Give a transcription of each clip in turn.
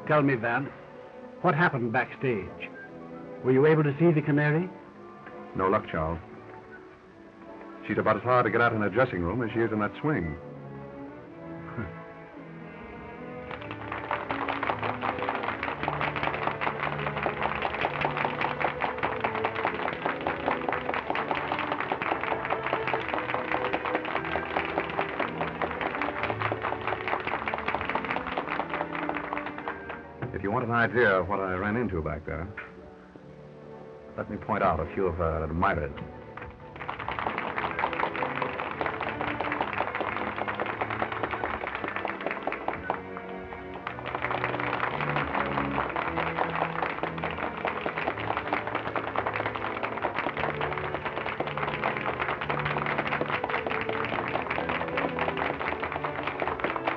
Tell me, Vance, what happened backstage? Were you able to see the Canary? No luck, Charles. She's about as hard to get out in her dressing room as she is in that swing. If you want an idea of what I ran into back there, let me point out a few of her admirers.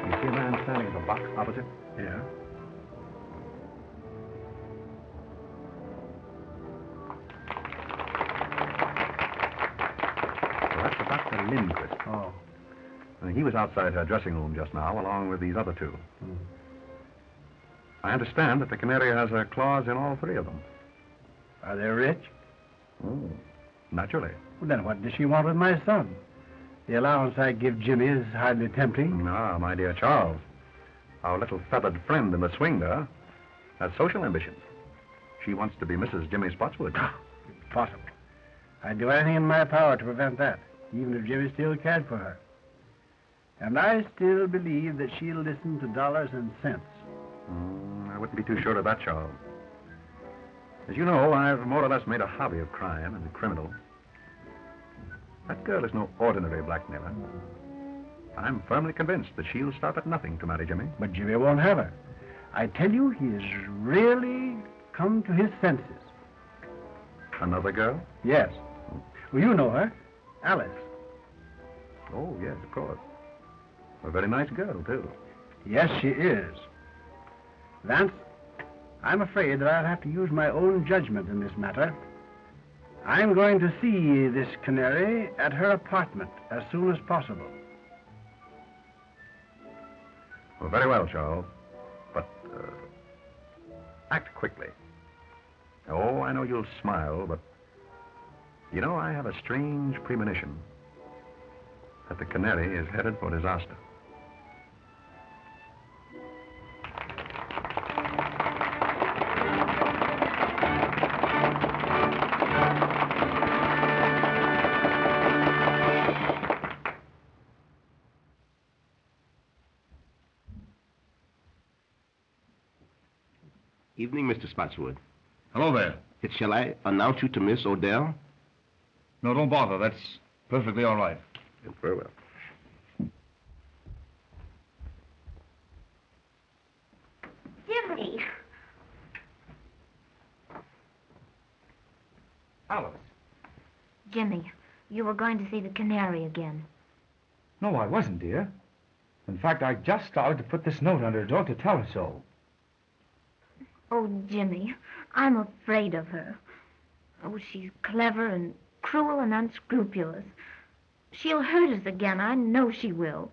You see a man standing at the box opposite? Yeah. Oh. He was outside her dressing room just now, along with these other two. Mm. I understand that the Canary has a clause in all three of them. Are they rich? Oh, naturally. Well, then what does she want with my son? The allowance I give Jimmy is hardly tempting. Ah, my dear Charles, our little feathered friend in the swing there has social ambitions. She wants to be Mrs. Jimmy Spotswood. Impossible. I'd do anything in my power to prevent that, even if Jimmy still cared for her. And I still believe that she'll listen to dollars and cents. I wouldn't be too sure of that, Charles. As you know, I've more or less made a hobby of crime and the criminal. That girl is no ordinary blackmailer. I'm firmly convinced that she'll stop at nothing to marry Jimmy. But Jimmy won't have her. I tell you, he has really come to his senses. Another girl? Yes. Well, you know her. Alice. Oh, yes, of course. A very nice girl, too. Yes, she is. Vance, I'm afraid that I'll have to use my own judgment in this matter. I'm going to see this Canary at her apartment as soon as possible. Well, very well, Charles. But, act quickly. Oh, I know you'll smile, but... You know, I have a strange premonition that the Canary is headed for disaster. Evening, Mr. Spotswood. Hello there. Shall I announce you to Miss Odell? No, don't bother. That's perfectly all right. Very well. Jimmy! Alice. Jimmy, you were going to see the Canary again. No, I wasn't, dear. In fact, I just started to put this note under her door to tell her so. Oh, Jimmy, I'm afraid of her. Oh, she's clever and cruel and unscrupulous. She'll hurt us again. I know she will.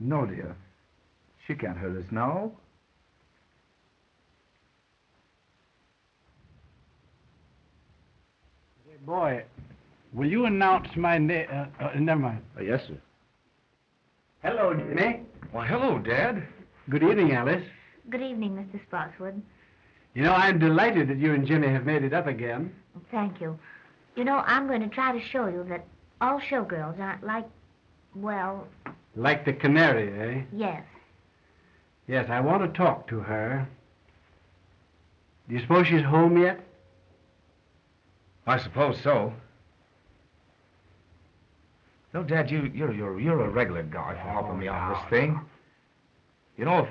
No, dear. She can't hurt us now. Hey, boy, will you announce my name? Never mind. Yes, sir. Hello, Jimmy. Why, hello, Dad. Good evening, Alice. Good evening, Mr. Spotswood. You know, I'm delighted that you and Jimmy have made it up again. Thank you. You know, I'm going to try to show you that all showgirls aren't like, well... Like the Canary, eh? Yes. Yes, I want to talk to her. Do you suppose she's home yet? I suppose so. No, Dad, you're a regular guy for helping me on this thing. You know,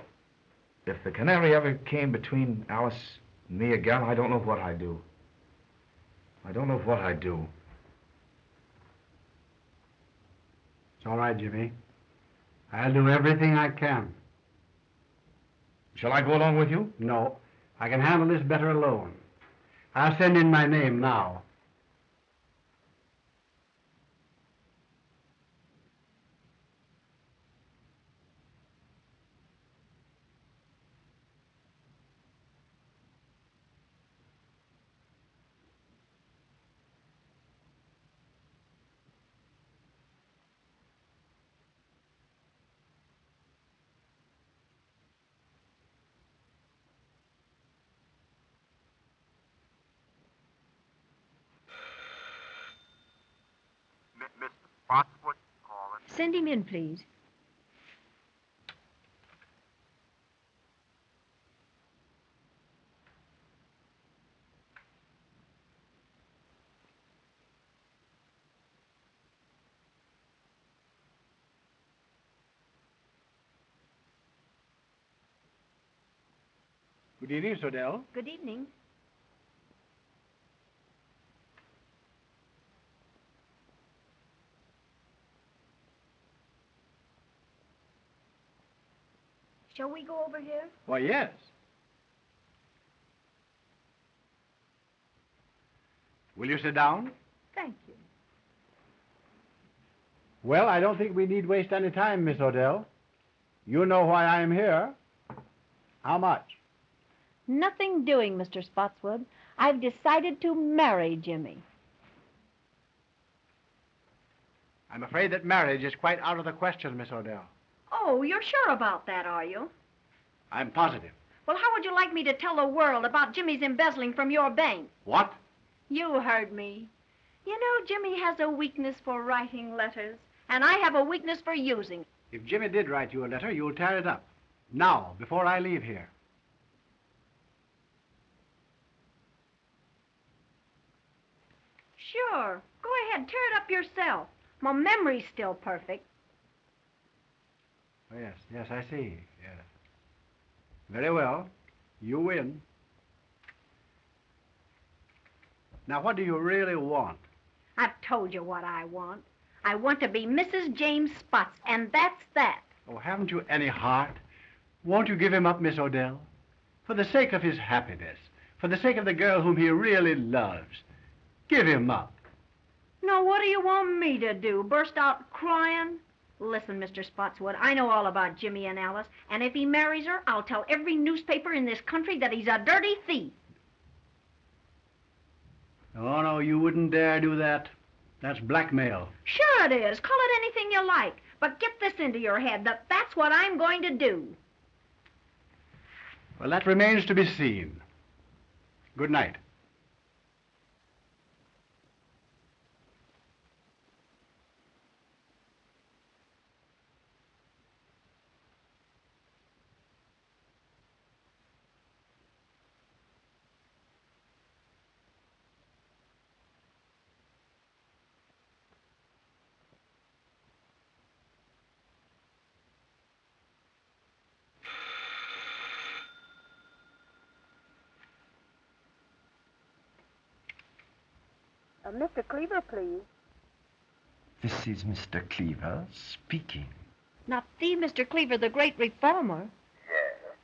if the Canary ever came between Alice and me again, I don't know what I'd do. I don't know what I'd do. It's all right, Jimmy. I'll do everything I can. Shall I go along with you? No, I can handle this better alone. I'll send in my name now. Send him in, please. Good evening, Miss Odell. Good evening. Shall we go over here? Why, yes. Will you sit down? Thank you. Well, I don't think we need waste any time, Miss Odell. You know why I am here. How much? Nothing doing, Mr. Spotswood. I've decided to marry Jimmy. I'm afraid that marriage is quite out of the question, Miss Odell. Oh, you're sure about that, are you? I'm positive. Well, how would you like me to tell the world about Jimmy's embezzling from your bank? What? You heard me. You know, Jimmy has a weakness for writing letters, and I have a weakness for using. If Jimmy did write you a letter, you'll tear it up. Now, before I leave here. Sure. Go ahead, tear it up yourself. My memory's still perfect. Oh, yes, I see. Yes. Very well. You win. Now, what do you really want? I've told you what I want. I want to be Mrs. James Spots, and that's that. Oh, haven't you any heart? Won't you give him up, Miss Odell? For the sake of his happiness, for the sake of the girl whom he really loves. Give him up. Now, what do you want me to do? Burst out crying? Listen, Mr. Spotswood, I know all about Jimmy and Alice, and if he marries her, I'll tell every newspaper in this country that he's a dirty thief. Oh, no, you wouldn't dare do that. That's blackmail. Sure it is. Call it anything you like. But get this into your head, that that's what I'm going to do. Well, that remains to be seen. Good night. Mr. Cleaver, please. This is Mr. Cleaver speaking. Not the Mr. Cleaver, the great reformer. Yes.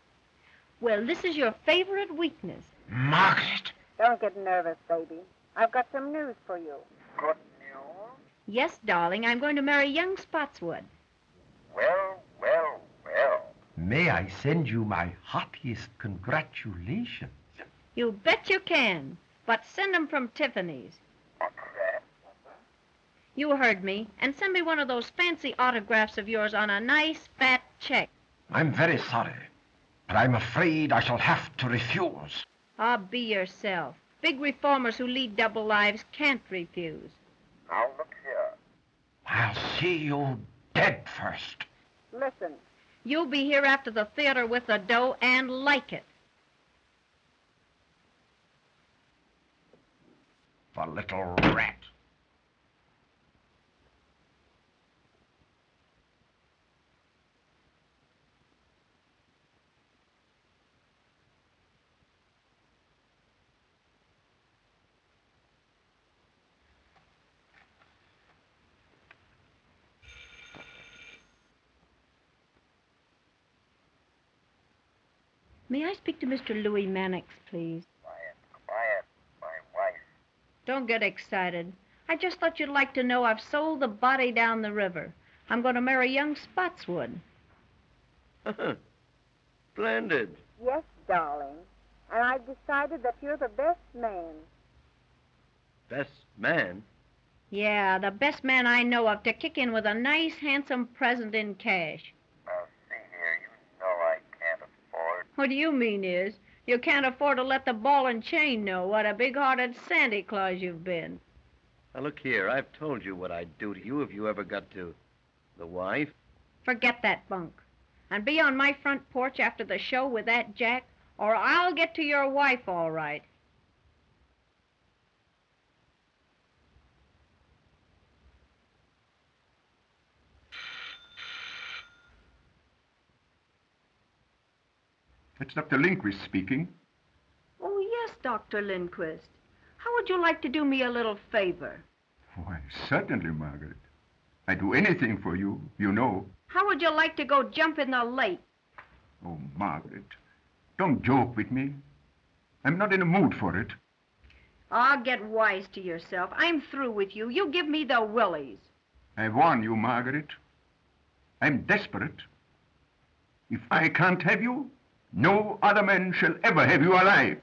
Well, this is your favorite weakness. Margaret! Don't get nervous, baby. I've got some news for you. Good news? Yes, darling, I'm going to marry young Spotswood. Well, well, well. May I send you my heartiest congratulations? You bet you can. But send them from Tiffany's. What's that? You heard me. And send me one of those fancy autographs of yours on a nice fat check. I'm very sorry, but I'm afraid I shall have to refuse. Ah, be yourself. Big reformers who lead double lives can't refuse. Now look here. I'll see you dead first. Listen, You'll be here after the theater with the dough and like it. The little rat. May I speak to Mr. Louis Mannix, please? Quiet, my wife. Don't get excited. I just thought you'd like to know I've sold the body down the river. I'm going to marry young Spotswood. Splendid. yes, darling. And I've decided that you're the best man. Best man? Yeah, the best man I know of to kick in with a nice, handsome present in cash. Now, see here, you know I can't afford. What do you mean is, you can't afford to let the ball and chain know what a big-hearted Santa Claus you've been. Now, look here. I've told you what I'd do to you if you ever got to The wife? Forget that bunk. And be on my front porch after the show with that Jack, or I'll get to your wife all right. It's Dr. Lindquist speaking. Oh, yes, Dr. Lindquist. How would you like to do me a little favor? Why, certainly, Margaret. I'd do anything for you, you know. How would you like to go jump in the lake? Oh, Margaret, don't joke with me. I'm not in a mood for it. Oh, get wise to yourself. I'm through with you. You give me the willies. I warn you, Margaret. I'm desperate. If I can't have you, no other man shall ever have you alive.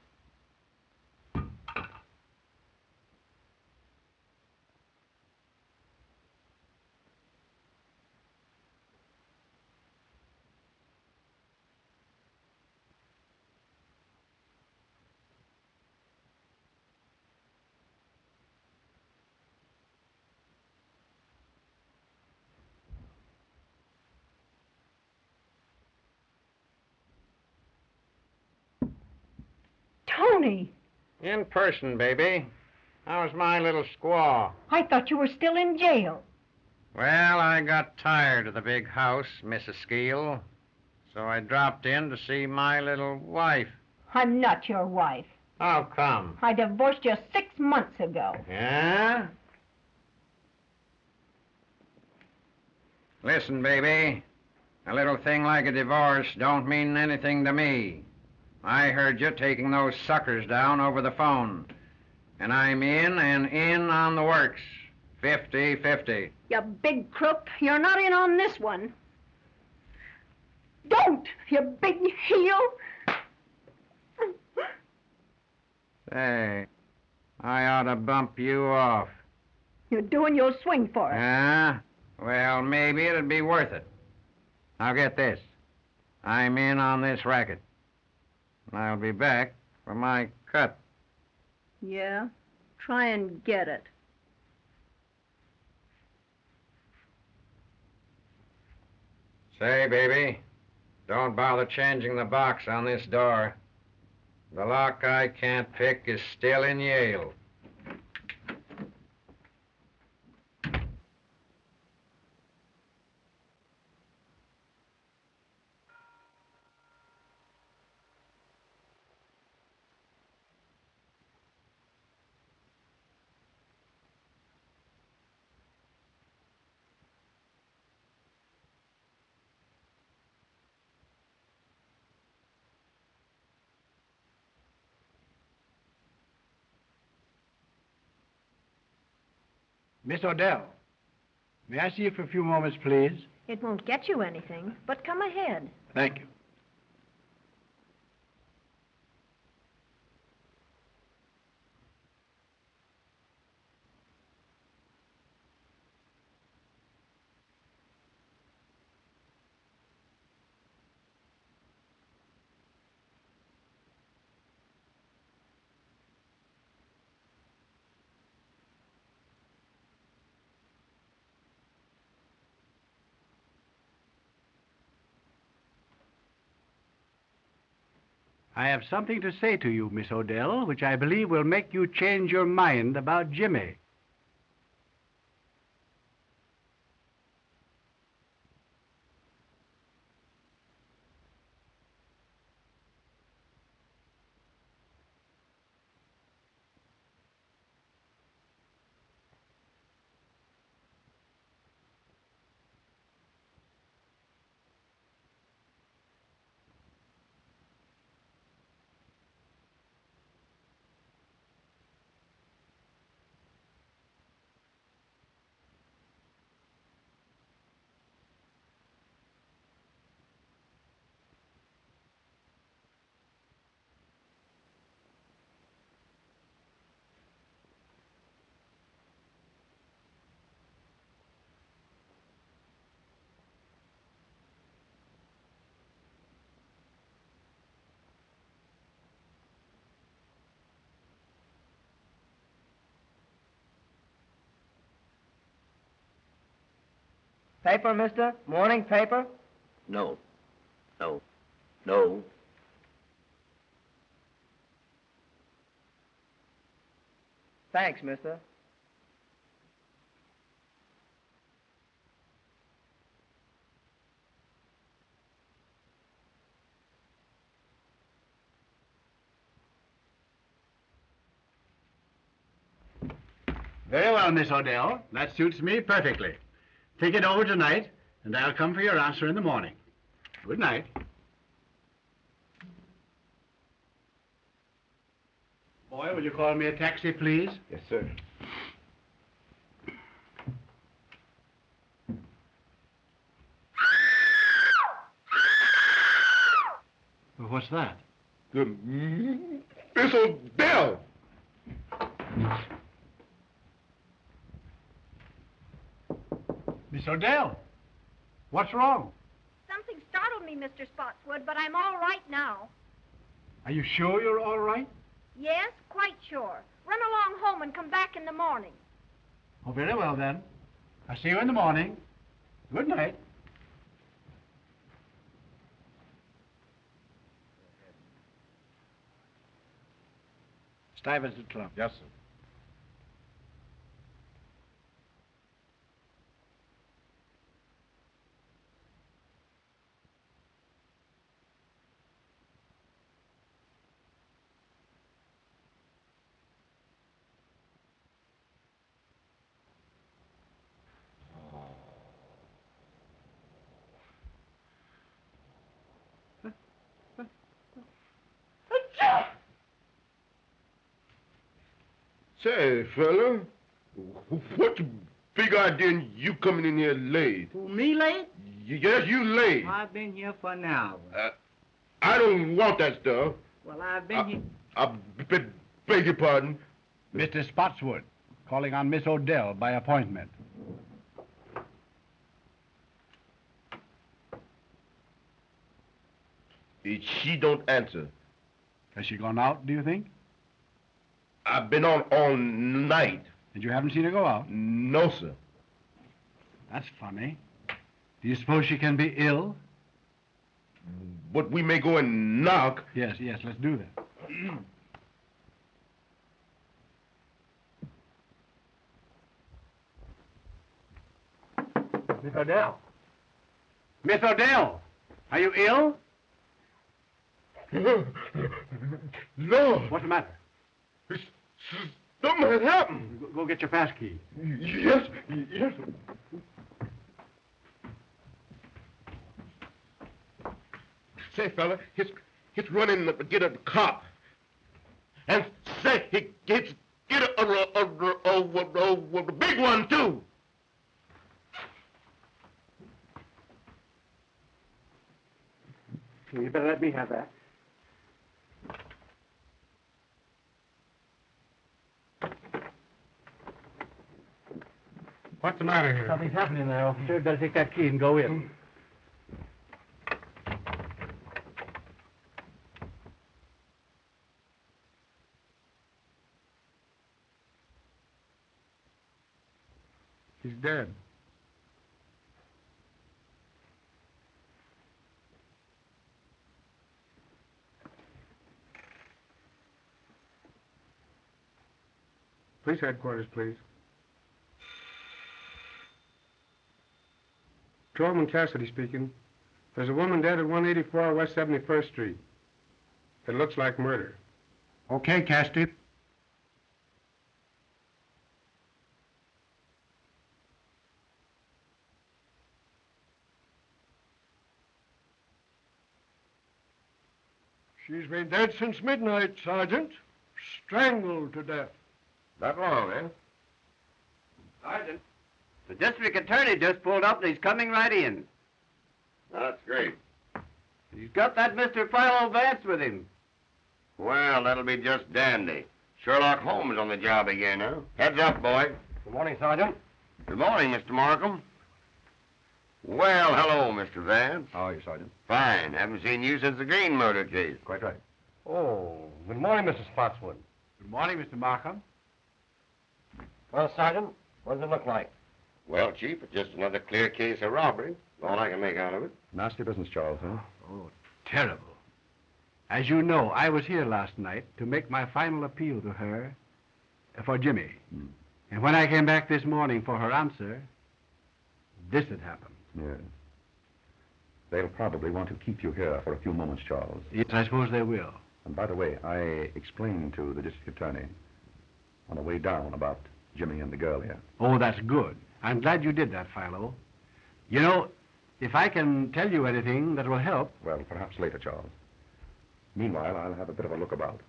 Tony, In person, baby. How's my little squaw? I thought you were still in jail. Well, I got tired of the big house, Mrs. Skeel, so I dropped in to see my little wife. I'm not your wife. How come? I divorced you 6 months ago. Yeah? Listen, baby. A little thing like a divorce don't mean anything to me. I heard you taking those suckers down over the phone. And I'm in and in on the works. 50-50. You big crook. You're not in on this one. Don't, you big heel. Say, I ought to bump you off. You're doing your swing for it. Yeah? Well, maybe it'd be worth it. Now get this. I'm in on this racket. I'll be back for my cut. Yeah? Try and get it. Say, baby, don't bother changing the box on this door. The lock I can't pick is still in Yale. Miss Odell, may I see you for a few moments, please? It won't get you anything, but come ahead. Thank you. I have something to say to you, Miss Odell, which I believe will make you change your mind about Jimmy. Paper, mister? Morning paper? No. No. No. Thanks, mister. Very well, Miss Odell. That suits me perfectly. Think it over tonight, and I'll come for your answer in the morning. Good night. Boy, will you call me a taxi, please? Yes, sir. Well, what's that? Miss Odell! Miss Odell, what's wrong? Something startled me, Mr. Spotswood, but I'm all right now. Are you sure you're all right? Yes, quite sure. Run along home and come back in the morning. Oh, very well, then. I'll see you in the morning. Good night. Stuyvesant Club. Yes, sir. Say, fella, what's the big idea in you coming in here late? Who, me late? Yes, you late. I've been here for an hour. I don't want that stuff. Well, I've been here. I beg your pardon. Mr. Spotswood, calling on Miss Odell by appointment. She don't answer. Has she gone out, do you think? I've been on all night. And you haven't seen her go out? No, sir. That's funny. Do you suppose she can be ill? But we may go and knock. Yes, let's do that. Miss Odell. Miss Odell, are you ill? No. What's the matter? Something has happened. Go get your pass key. Yes. Say, fella, he's running to get a cop. And say, he gets get a big one, too. You better let me have that. What's the matter here? Something's happening there, officer. Better take that key and go in. He's dead. Police headquarters, please. Patrolman Cassidy speaking. There's a woman dead at 184 West 71st Street. It looks like murder. Okay, Cassidy. She's been dead since midnight, Sergeant. Strangled to death. That long, eh? Sergeant, the district attorney just pulled up and he's coming right in. That's great. He's got that Mr. Philo Vance with him. Well, that'll be just dandy. Sherlock Holmes on the job again, huh? Heads up, boy. Good morning, Sergeant. Good morning, Mr. Markham. Well, hello, Mr. Vance. How are you, Sergeant? Fine. Haven't seen you since the Green murder case. Quite right. Oh, good morning, Mr. Spotswood. Good morning, Mr. Markham. Well, Sergeant, what does it look like? Well, Chief, it's just another clear case of robbery. All I can make out of it. Nasty business, Charles, huh? Oh, terrible. As you know, I was here last night to make my final appeal to her for Jimmy. And when I came back this morning for her answer, this had happened. Yes. They'll probably want to keep you here for a few moments, Charles. Yes, I suppose they will. And by the way, I explained to the district attorney on the way down about Jimmy and the girl here. Oh, that's good. I'm glad you did that, Philo. You know, if I can tell you anything that will help... Well, perhaps later, Charles. Meanwhile, I'll have a bit of a look about.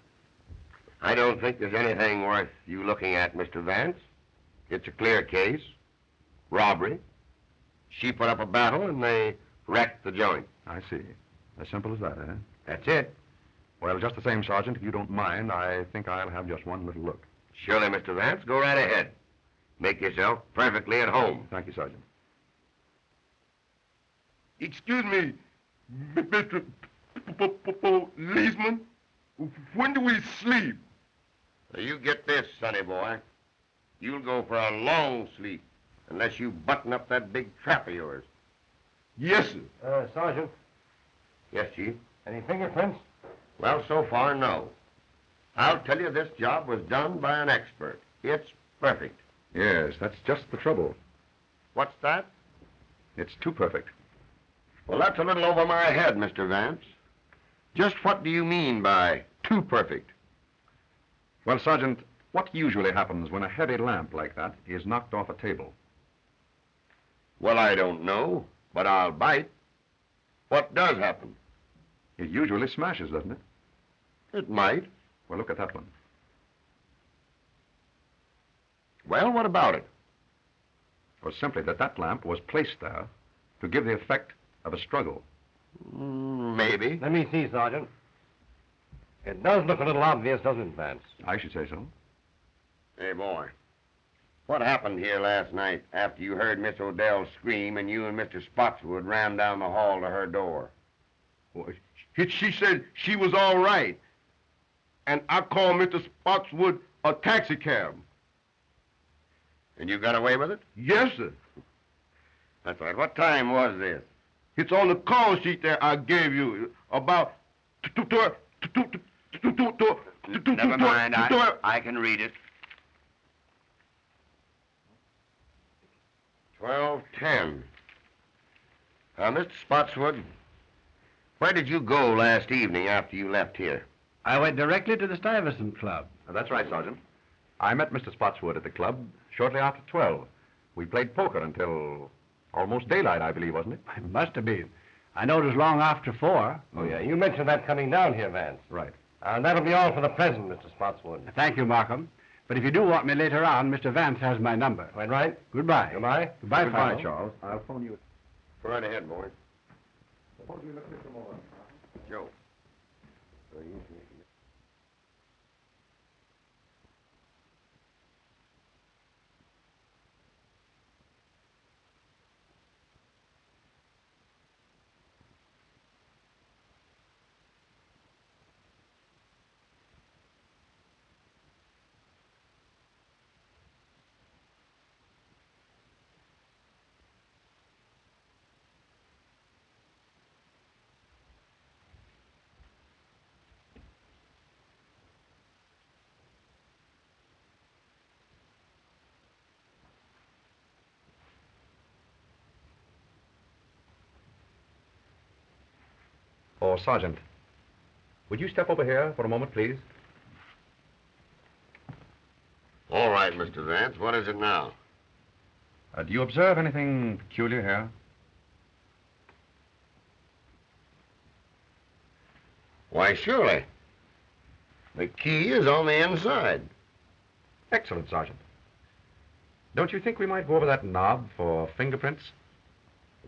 I don't think there's anything worth you looking at, Mr. Vance. It's a clear case. Robbery. She put up a battle and they wrecked the joint. I see. As simple as that, eh? That's it. Well, just the same, Sergeant, if you don't mind, I think I'll have just one little look. Surely, Mr. Vance. Go right ahead. Make yourself perfectly at home. Thank you, Sergeant. Excuse me, Mr. Policeman. When do we sleep? Now, you get this, sonny boy. You'll go for a long sleep unless you button up that big trap of yours. Yes, sir. Sergeant, Yes, Chief? any fingerprints? Well, so far, no. I'll tell you, this job was done by an expert. It's perfect. Yes, that's just the trouble. What's that? It's too perfect. Well, that's a little over my head, Mr. Vance. Just what do you mean by too perfect? Well, Sergeant, what usually happens when a heavy lamp like that is knocked off a table? Well, I don't know, but I'll bite. What does happen? It usually smashes, doesn't it? It might. Well, look at that one. Well, what about it? It was simply that lamp was placed there to give the effect of a struggle. Maybe. Let me see, Sergeant. It does look a little obvious, doesn't it, Vance? I should say so. Hey, boy. What happened here last night after you heard Miss Odell scream and you and Mr. Spotswood ran down the hall to her door? Well, she said she was all right. And I called Mr. Spotswood a taxicab. And you got away with it? Yes, sir. That's right. What time was this? It's on the call sheet that I gave you. About... Never mind. I can read it. 12:10. Mr. Spotswood, where did you go last evening after you left here? I went directly to the Stuyvesant Club. That's right, Sergeant. I met Mr. Spotswood at the club shortly after 12. We played poker until almost daylight, I believe, wasn't it? It must have been. I know it was long after 4. Oh, yeah. You mentioned that coming down here, Vance. Right. That'll be all for the present, Mr. Spotswood. Thank you, Markham. But if you do want me later on, Mr. Vance has my number. Quite right. Goodbye. Goodbye. Goodbye, Goodbye, Philo. Charles. I'll phone you. Go right ahead, boy. Suppose we look at some more. Joe. Oh, Sergeant, would you step over here for a moment, please? All right, Mr. Vance. What is it now? Do you observe anything peculiar here? Why, surely. The key is on the inside. Excellent, Sergeant. Don't you think we might go over that knob for fingerprints?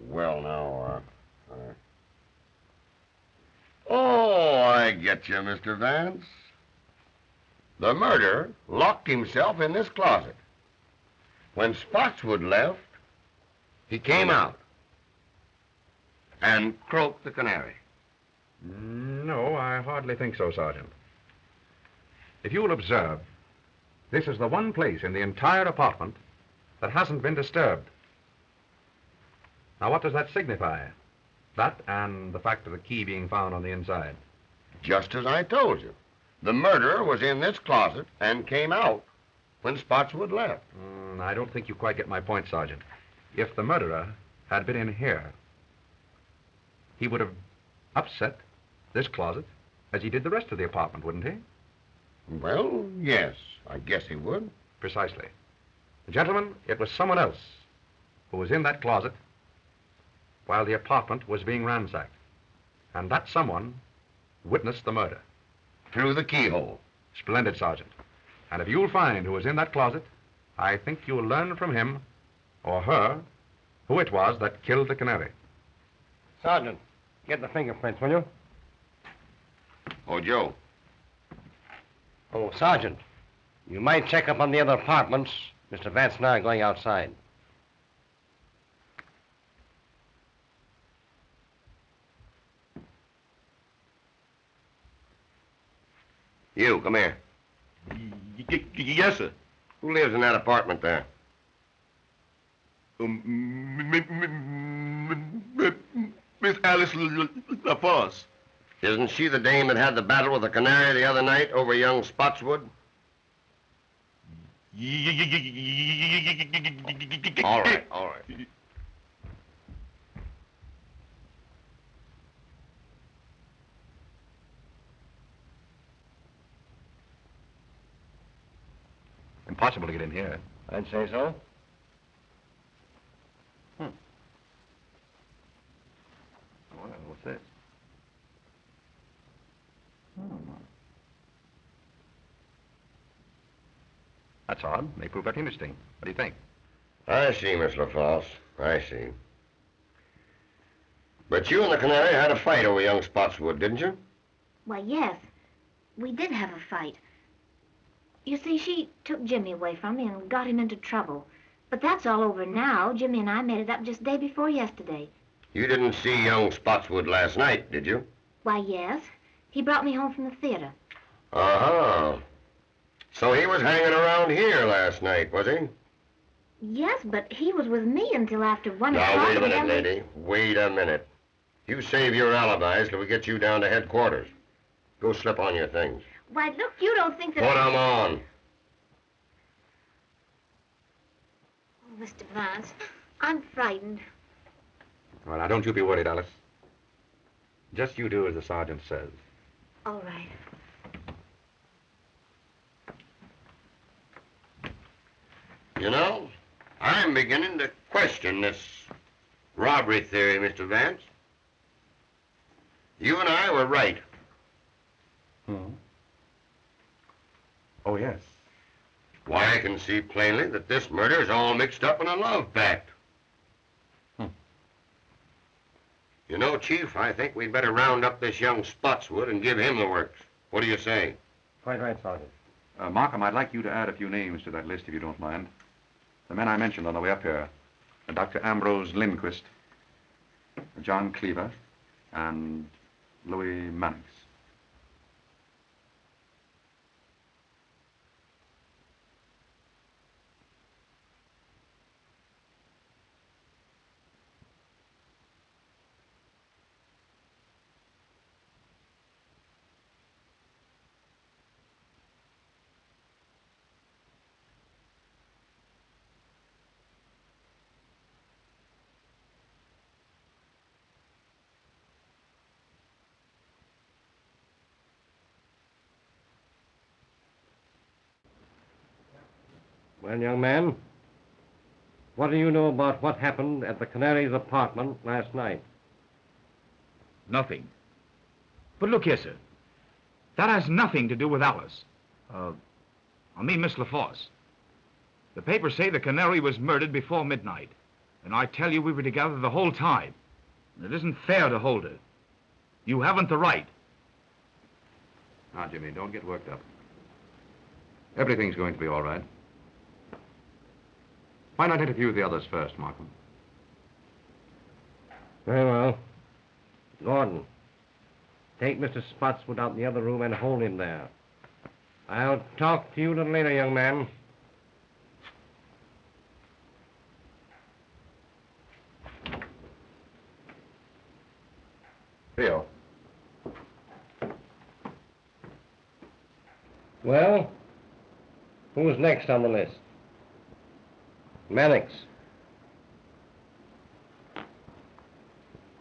Well, now, Oh, I get you, Mr. Vance. The murderer locked himself in this closet. When Spotswood left, he came out and croaked the canary. No, I hardly think so, Sergeant. If you will observe, this is the one place in the entire apartment that hasn't been disturbed. Now, what does that signify? That and the fact of the key being found on the inside. Just as I told you. The murderer was in this closet and came out when Spotswood left. I don't think you quite get my point, Sergeant. If the murderer had been in here, he would have upset this closet as he did the rest of the apartment, wouldn't he? Well, yes, I guess he would. Precisely. Gentlemen, it was someone else who was in that closet while the apartment was being ransacked. And that someone witnessed the murder. Through the keyhole. Splendid, Sergeant. And if you'll find who was in that closet, I think you'll learn from him or her who it was that killed the canary. Sergeant, get the fingerprints, will you? Oh, Joe. Oh, Sergeant, you might check up on the other apartments. Mr. Vance and I are going outside. You, come here. Yes, sir. Who lives in that apartment there? Miss Alice LaForce. Isn't she the dame that had the battle with the canary the other night over young Spotswood? All right, all right. Impossible to get in here. I'd say so. Well, what's this? That's odd. May prove very interesting. What do you think? I see, Miss LaForce. I see. But you and the canary had a fight over young Spotswood, didn't you? Why, yes. We did have a fight. You see, she took Jimmy away from me and got him into trouble. But that's all over now. Jimmy and I made it up just day before yesterday. You didn't see young Spotswood last night, did you? Why, yes. He brought me home from the theater. Uh-huh. So he was hanging around here last night, was he? Yes, but he was with me until after 1 o'clock. Now, wait a minute, and then lady. Wait a minute. You save your alibis till we get you down to headquarters. Go slip on your things. Why, look, you don't think that... Put 'em on. Oh, Mr. Vance, I'm frightened. Well, now, don't you be worried, Alice. Just you do as the sergeant says. All right. You know, I'm beginning to question this robbery theory, Mr. Vance. You and I were right. Oh, yes. Why, I can see plainly that this murder is all mixed up in a love pact. You know, Chief, I think we'd better round up this young Spotswood and give him the works. What do you say? Quite right, Sergeant. Markham, I'd like you to add a few names to that list, if you don't mind. The men I mentioned on the way up here. Dr. Ambrose Lindquist, John Cleaver, and Louis Mannix. Well, young man, what do you know about what happened at the Canary's apartment last night? Nothing. But look here, sir. That has nothing to do with Alice. I mean Miss LaForce. The papers say the Canary was murdered before midnight. And I tell you we were together the whole time. It isn't fair to hold her. You haven't the right. Now, Jimmy, don't get worked up. Everything's going to be all right. Why not interview the others first, Markham? Very well. Gordon, take Mr. Spotswood out in the other room and hold him there. I'll talk to you a little later, young man. Theo. Well, who's next on the list? Mannix.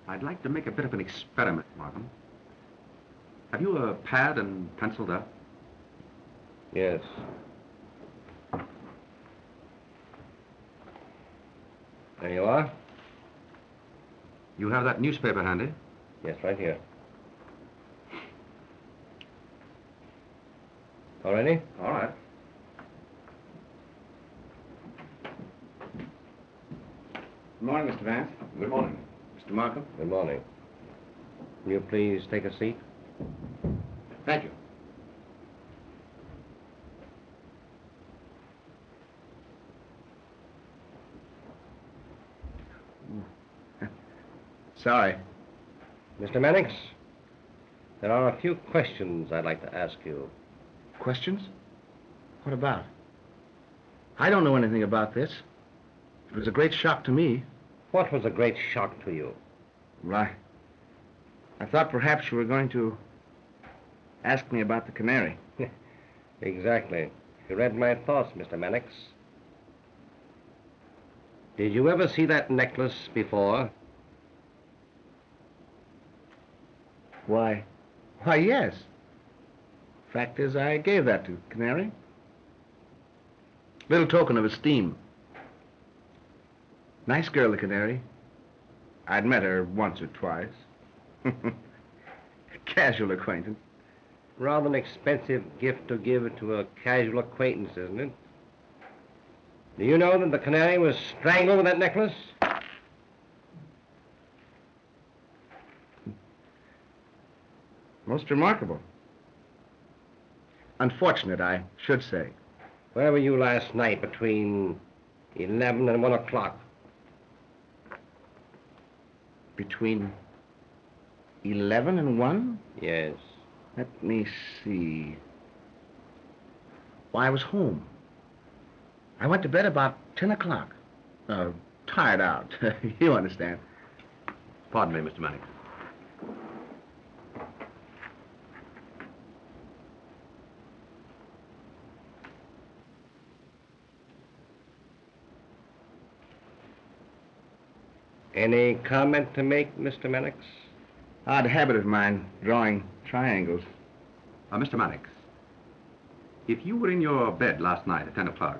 I'd like to make a bit of an experiment, Markham. Have you a pad and penciled up? Yes. There you are. You have that newspaper handy? Yes, right here. All ready? All right. Good morning, Mr. Vance. Good morning. Mr. Markham. Good morning. Will you please take a seat? Thank you. Sorry. Mr. Mannix, there are a few questions I'd like to ask you. Questions? What about? I don't know anything about this. It was a great shock to me. What was a great shock to you? Well, I thought perhaps you were going to ask me about the canary. Exactly. You read my thoughts, Mr. Mannix. Did you ever see that necklace before? Why, yes. Fact is, I gave that to Canary. Little token of esteem. Nice girl, the Canary. I'd met her once or twice. Casual acquaintance. Rather an expensive gift to give to a casual acquaintance, isn't it? Do you know that the Canary was strangled with that necklace? Most remarkable. Unfortunate, I should say. Where were you last night between 11 and 1 o'clock? Between 11 and 1? Yes. Let me see. Why, I was home. I went to bed about 10 o'clock. Tired out. You understand. Pardon me, Mr. Mannix. Any comment to make, Mr. Mannix? Odd habit of mine, drawing triangles. Mr. Mannix, if you were in your bed last night at 10 o'clock,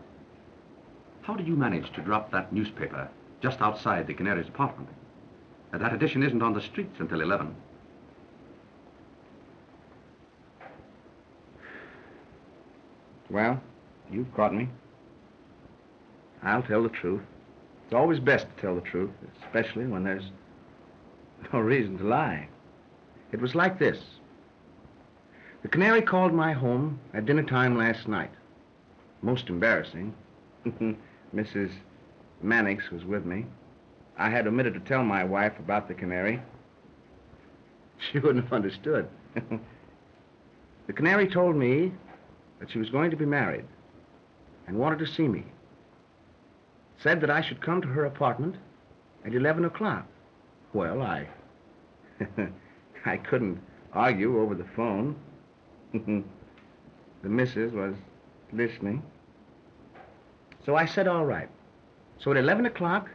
how did you manage to drop that newspaper just outside the Canary's apartment? That edition isn't on the streets until 11. Well, you've caught me. I'll tell the truth. It's always best to tell the truth, especially when there's no reason to lie. It was like this. The Canary called my home at dinner time last night. Most embarrassing. Mrs. Mannix was with me. I had omitted to tell my wife about the Canary. She wouldn't have understood. The Canary told me that she was going to be married and wanted to see me. Said that I should come to her apartment at 11 o'clock. Well, I couldn't argue over the phone. The missus was listening. So I said, all right. So at 11 o'clock,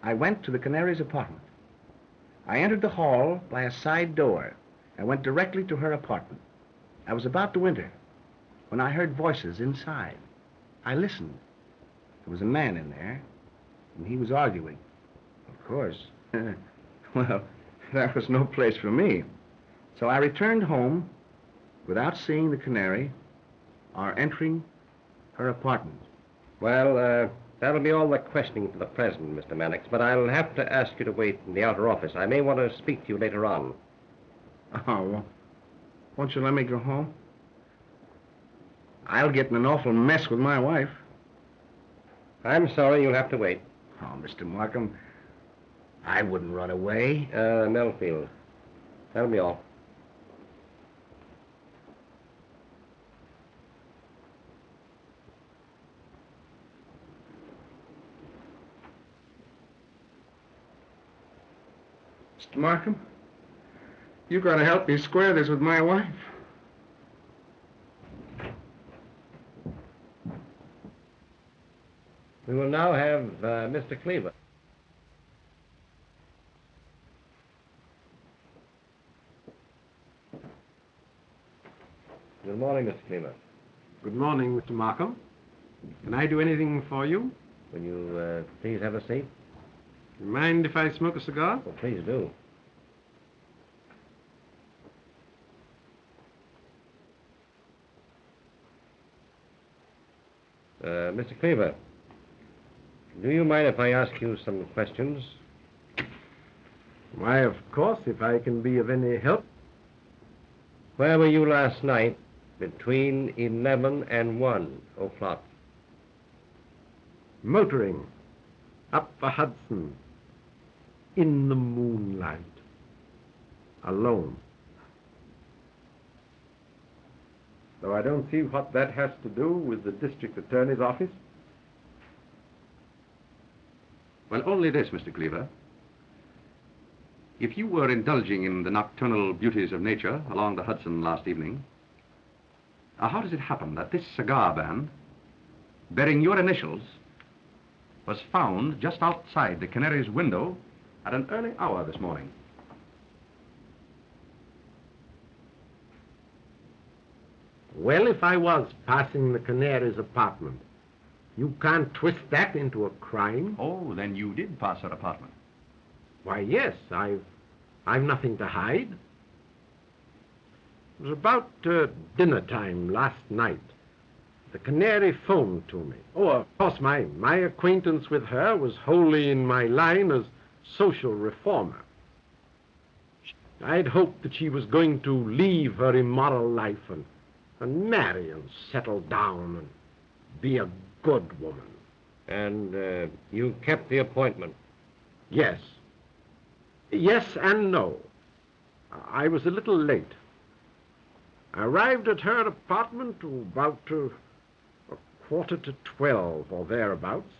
I went to the Canary's apartment. I entered the hall by a side door and went directly to her apartment. I was about to enter when I heard voices inside. I listened. There was a man in there, and he was arguing. Of course. Well, that was no place for me. So I returned home without seeing the Canary or entering her apartment. Well, that'll be all the questioning for the present, Mr. Mannix, but I'll have to ask you to wait in the outer office. I may want to speak to you later on. Oh, well, won't you let me go home? I'll get in an awful mess with my wife. I'm sorry, you'll have to wait. Oh, Mr. Markham, I wouldn't run away. Melfield. That'll be all. Mr. Markham, You gotta help me square this with my wife. We will now have Mr. Cleaver. Good morning, Mr. Cleaver. Good morning, Mr. Markham. Can I do anything for you? Will you please have a seat? Mind if I smoke a cigar? Oh, please do. Mr. Cleaver, do you mind if I ask you some questions? Why, of course, if I can be of any help. Where were you last night between 11 and 1 o'clock? Motoring up the Hudson in the moonlight, alone. Though I don't see what that has to do with the district attorney's office. Well, only this, Mr. Cleaver. If you were indulging in the nocturnal beauties of nature along the Hudson last evening, how does it happen that this cigar band, bearing your initials, was found just outside the Canary's window at an early hour this morning? Well, if I was passing the Canary's apartment, you can't twist that into a crime. Oh, then you did pass her apartment. Why, yes, I've nothing to hide. It was about dinner time last night. The Canary phoned to me. Oh, of course, my acquaintance with her was wholly in my line as social reformer. I'd hoped that she was going to leave her immoral life and marry and settle down and be a good woman. And you kept the appointment? Yes. Yes and no. I was a little late. I arrived at her apartment about a 11:45 or thereabouts.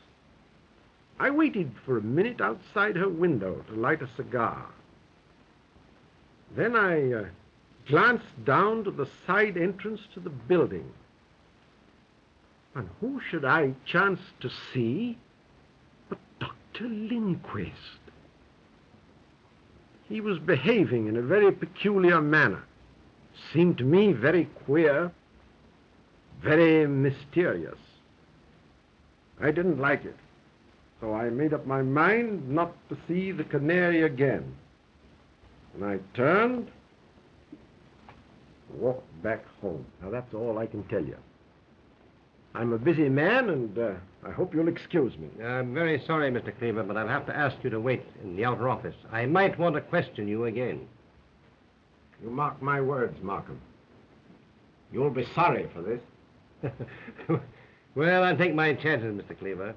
I waited for a minute outside her window to light a cigar. Then I glanced down to the side entrance to the building. And who should I chance to see but Dr. Lindquist? He was behaving in a very peculiar manner. Seemed to me very queer, very mysterious. I didn't like it, so I made up my mind not to see the Canary again. And I turned, walked back home. Now, that's all I can tell you. I'm a busy man, and I hope you'll excuse me. I'm very sorry, Mr. Cleaver, but I'll have to ask you to wait in the outer office. I might want to question you again. You mark my words, Markham. You'll be sorry for this. Well, I'll take my chances, Mr. Cleaver.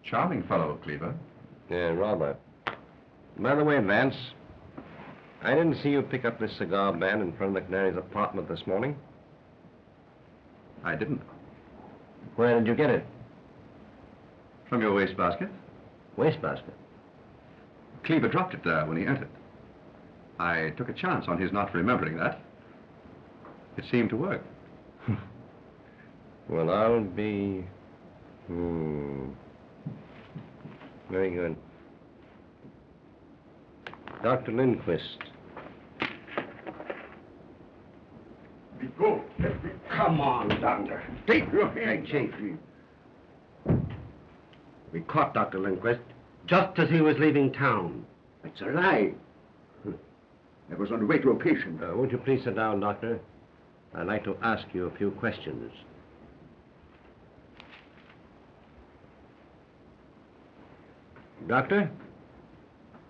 Charming fellow, Cleaver. Yeah, rather. By the way, Vance, I didn't see you pick up this cigar band in front of the Canary's apartment this morning. I didn't. Where did you get it? From your wastebasket. Wastebasket? Cleaver dropped it there when he entered. I took a chance on his not remembering that. It seemed to work. Well, I'll be... Very good. Dr. Lindquist. Go. Come on, Doctor. Take your hand. Hey, Chief. We caught Dr. Lindquist just as he was leaving town. That's a lie. I was on the way to a patient. Won't you please sit down, Doctor? I'd like to ask you a few questions. Doctor,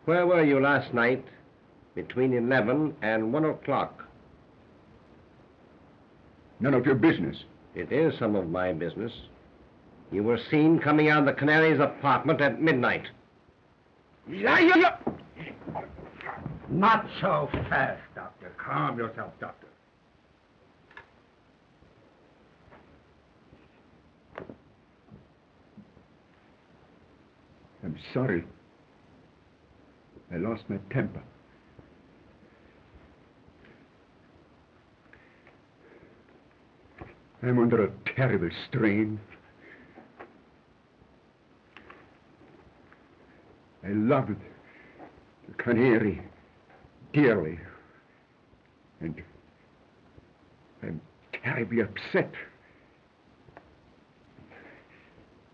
where were you last night between 11 and 1 o'clock? None of your business. It is some of my business. You were seen coming out of the Canary's apartment at midnight. Liar! Not so fast, Doctor. Calm yourself, Doctor. I'm sorry. I lost my temper. I'm under a terrible strain. I loved the Canary dearly. And I'm terribly upset.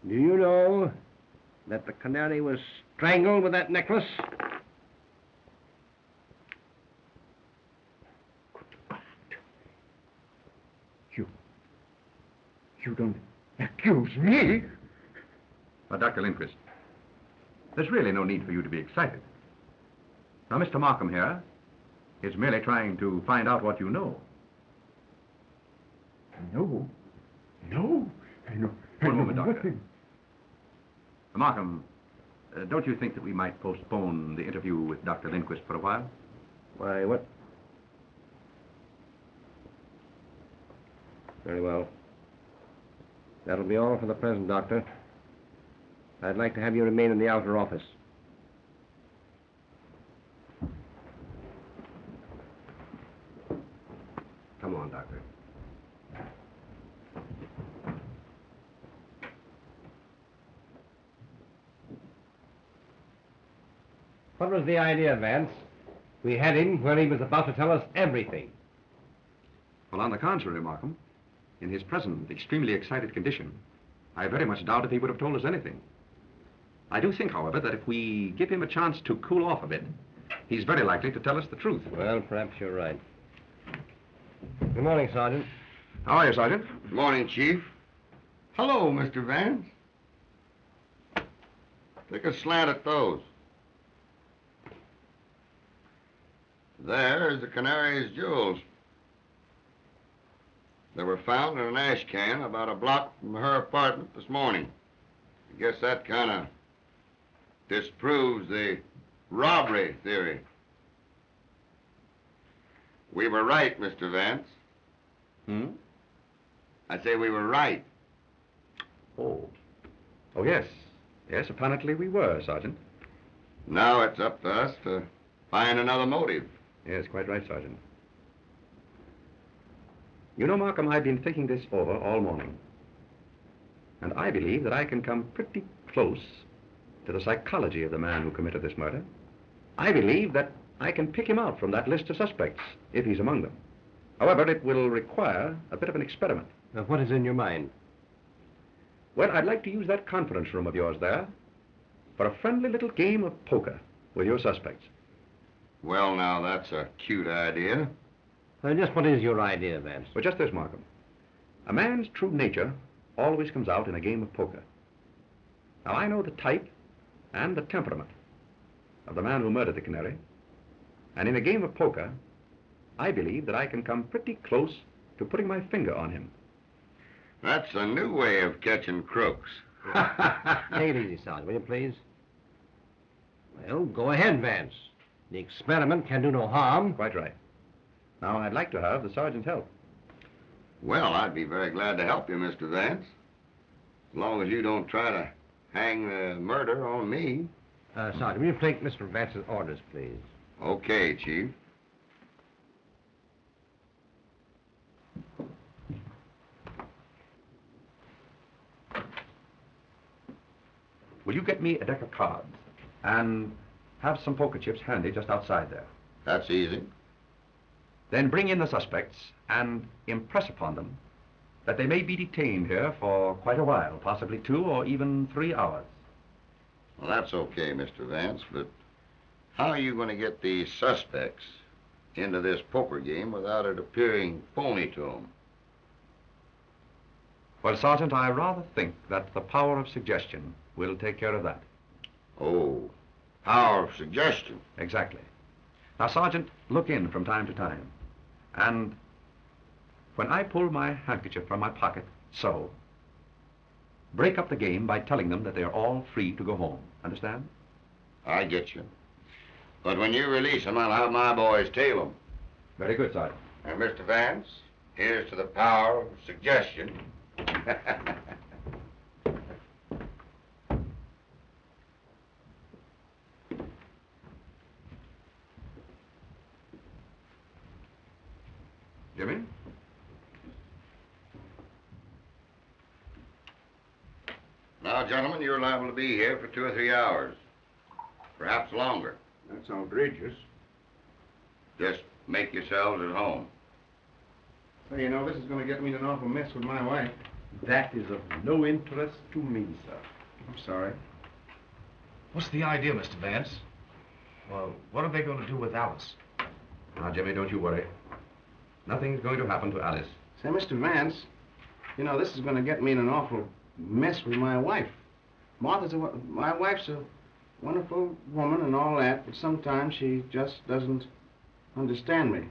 Do you know that the Canary was strangled with that necklace? You don't accuse me? Now, Dr. Lindquist, there's really no need for you to be excited. Now, Mr. Markham here is merely trying to find out what you know. No. No. I know. One moment, Doctor. Nothing. Markham, don't you think that we might postpone the interview with Dr. Lindquist for a while? Why, what? Very well. That'll be all for the present, Doctor. I'd like to have you remain in the outer office. Come on, Doctor. What was the idea, Vance? We had him where he was about to tell us everything. Well, on the contrary, Markham, in his present extremely excited condition, I very much doubt if he would have told us anything. I do think, however, that if we give him a chance to cool off a bit, he's very likely to tell us the truth. Well, perhaps you're right. Good morning, Sergeant. How are you, Sergeant? Good morning, Chief. Hello, Mr. Vance. Take a slant at those. There's the Canary's jewels. They were found in an ash can about a block from her apartment this morning. I guess that kind of disproves the robbery theory. We were right, Mr. Vance. I say we were right. Oh, yes. Yes, apparently we were, Sergeant. Now it's up to us to find another motive. Yes, quite right, Sergeant. You know, Markham, I've been thinking this over all morning. And I believe that I can come pretty close to the psychology of the man who committed this murder. I believe that I can pick him out from that list of suspects, if he's among them. However, it will require a bit of an experiment. Now, what is in your mind? Well, I'd like to use that conference room of yours there for a friendly little game of poker with your suspects. Well, now, that's a cute idea. Just what is your idea, Vance? Well, just this, Markham. A man's true nature always comes out in a game of poker. Now, I know the type and the temperament of the man who murdered the Canary. And in a game of poker, I believe that I can come pretty close to putting my finger on him. That's a new way of catching crooks. Take it easy, Sergeant, will you please? Well, go ahead, Vance. The experiment can do no harm. Quite right. Now, I'd like to have the sergeant's help. Well, I'd be very glad to help you, Mr. Vance. As long as you don't try to hang the murder on me. Sergeant, will you take Mr. Vance's orders, please? Okay, Chief. Will you get me a deck of cards and have some poker chips handy just outside there? That's easy. Then bring in the suspects and impress upon them that they may be detained here for quite a while, possibly 2 or even 3 hours. Well, that's okay, Mr. Vance, but how are you going to get these suspects into this poker game without it appearing phony to them? Well, Sergeant, I rather think that the power of suggestion will take care of that. Oh, power of suggestion. Exactly. Now, Sergeant, look in from time to time. And when I pull my handkerchief from my pocket, so, break up the game by telling them that they're all free to go home. Understand? I get you. But when you release them, I'll have my boys tail them. Very good, Sergeant. And Mr. Vance, here's to the power of suggestion. Well, gentlemen, you're liable to be here for 2 or 3 hours. Perhaps longer. That's outrageous. Just make yourselves at home. Well, you know, this is going to get me in an awful mess with my wife. That is of no interest to me, sir. I'm sorry. What's the idea, Mr. Vance? Well, what are they going to do with Alice? Now, Jimmy, don't you worry. Nothing's going to happen to Alice. Say, Mr. Vance, you know, this is going to get me in an awful mess with my wife. My wife's a wonderful woman and all that, but sometimes she just doesn't understand me.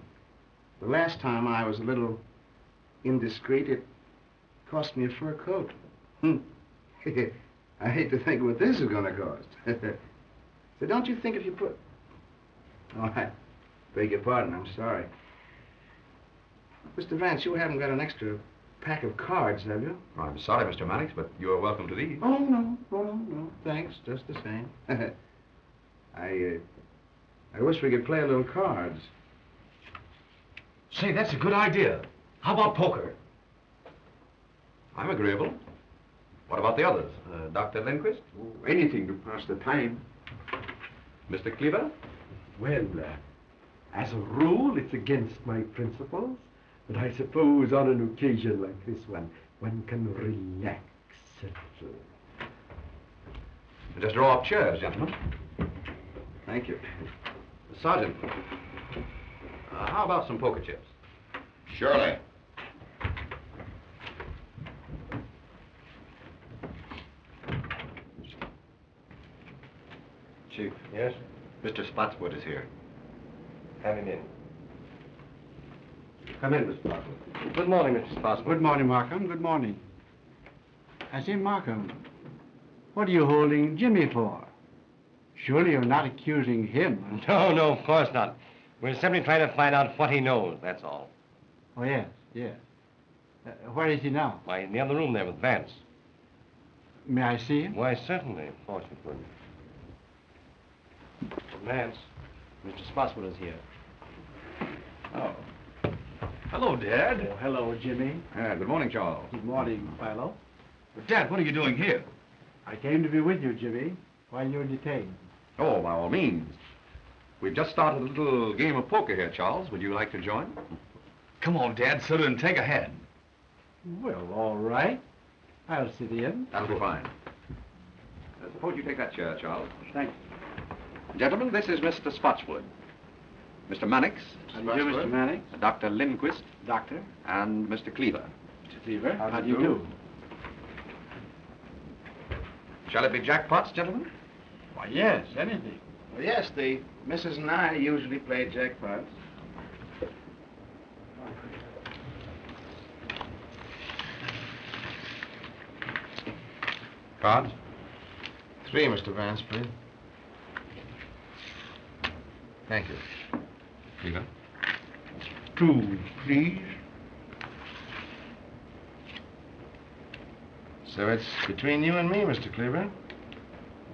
The last time I was a little indiscreet, it cost me a fur coat. I hate to think what this is going to cost. So don't you think if you put... Oh, I beg your pardon, I'm sorry. Mr. Vance, you haven't got an extra pack of cards, have you? Oh, I'm sorry, Mr. Mannix, but you are welcome to these. Oh, no. Thanks, just the same. I wish we could play a little cards. Say, that's a good idea. How about poker? I'm agreeable. What about the others? Dr. Lindquist? Oh, anything to pass the time. Mr. Cleaver? Well, as a rule, it's against my principles, but I suppose on an occasion like this one can relax a little. Just draw up chairs, gentlemen. Thank you. Sergeant, how about some poker chips? Surely. Chief. Yes? Mr. Spotswood is here. Have him in. Come in, Mr. Spotswood. Good morning, Mr. Spotswood. Good morning, Markham. Good morning. I say, Markham, what are you holding Jimmy for? Surely you're not accusing him. No, of course not. We're simply trying to find out what he knows, that's all. Oh, yes. Where is he now? Why, in the other room there with Vance. May I see him? Why, certainly. Of course you could. Vance, Mr. Spotswood is here. Oh. Hello, Dad. Oh, hello, Jimmy. Good morning, Charles. Good morning, Philo. Dad, what are you doing here? I came to be with you, Jimmy, while you're detained. Oh, by all means. We've just started a little game of poker here, Charles. Would you like to join? Come on, Dad, sit and take a hand. Well, all right. I'll sit in. That'll be fine. Suppose you take that chair, Charles. Thanks. Gentlemen, this is Mr. Spotswood. Mr. Mannix. How do you do, Mr. Mannix? Dr. Lindquist. Doctor. And Mr. Cleaver. Mr. Cleaver, how do you do? Shall it be jackpots, gentlemen? Why, yes, anything. Well, yes, the Mrs. and I usually play jackpots. Cards? 3, Mr. Vance, please. Thank you. Cleaver? 2, please. So it's between you and me, Mr. Cleaver?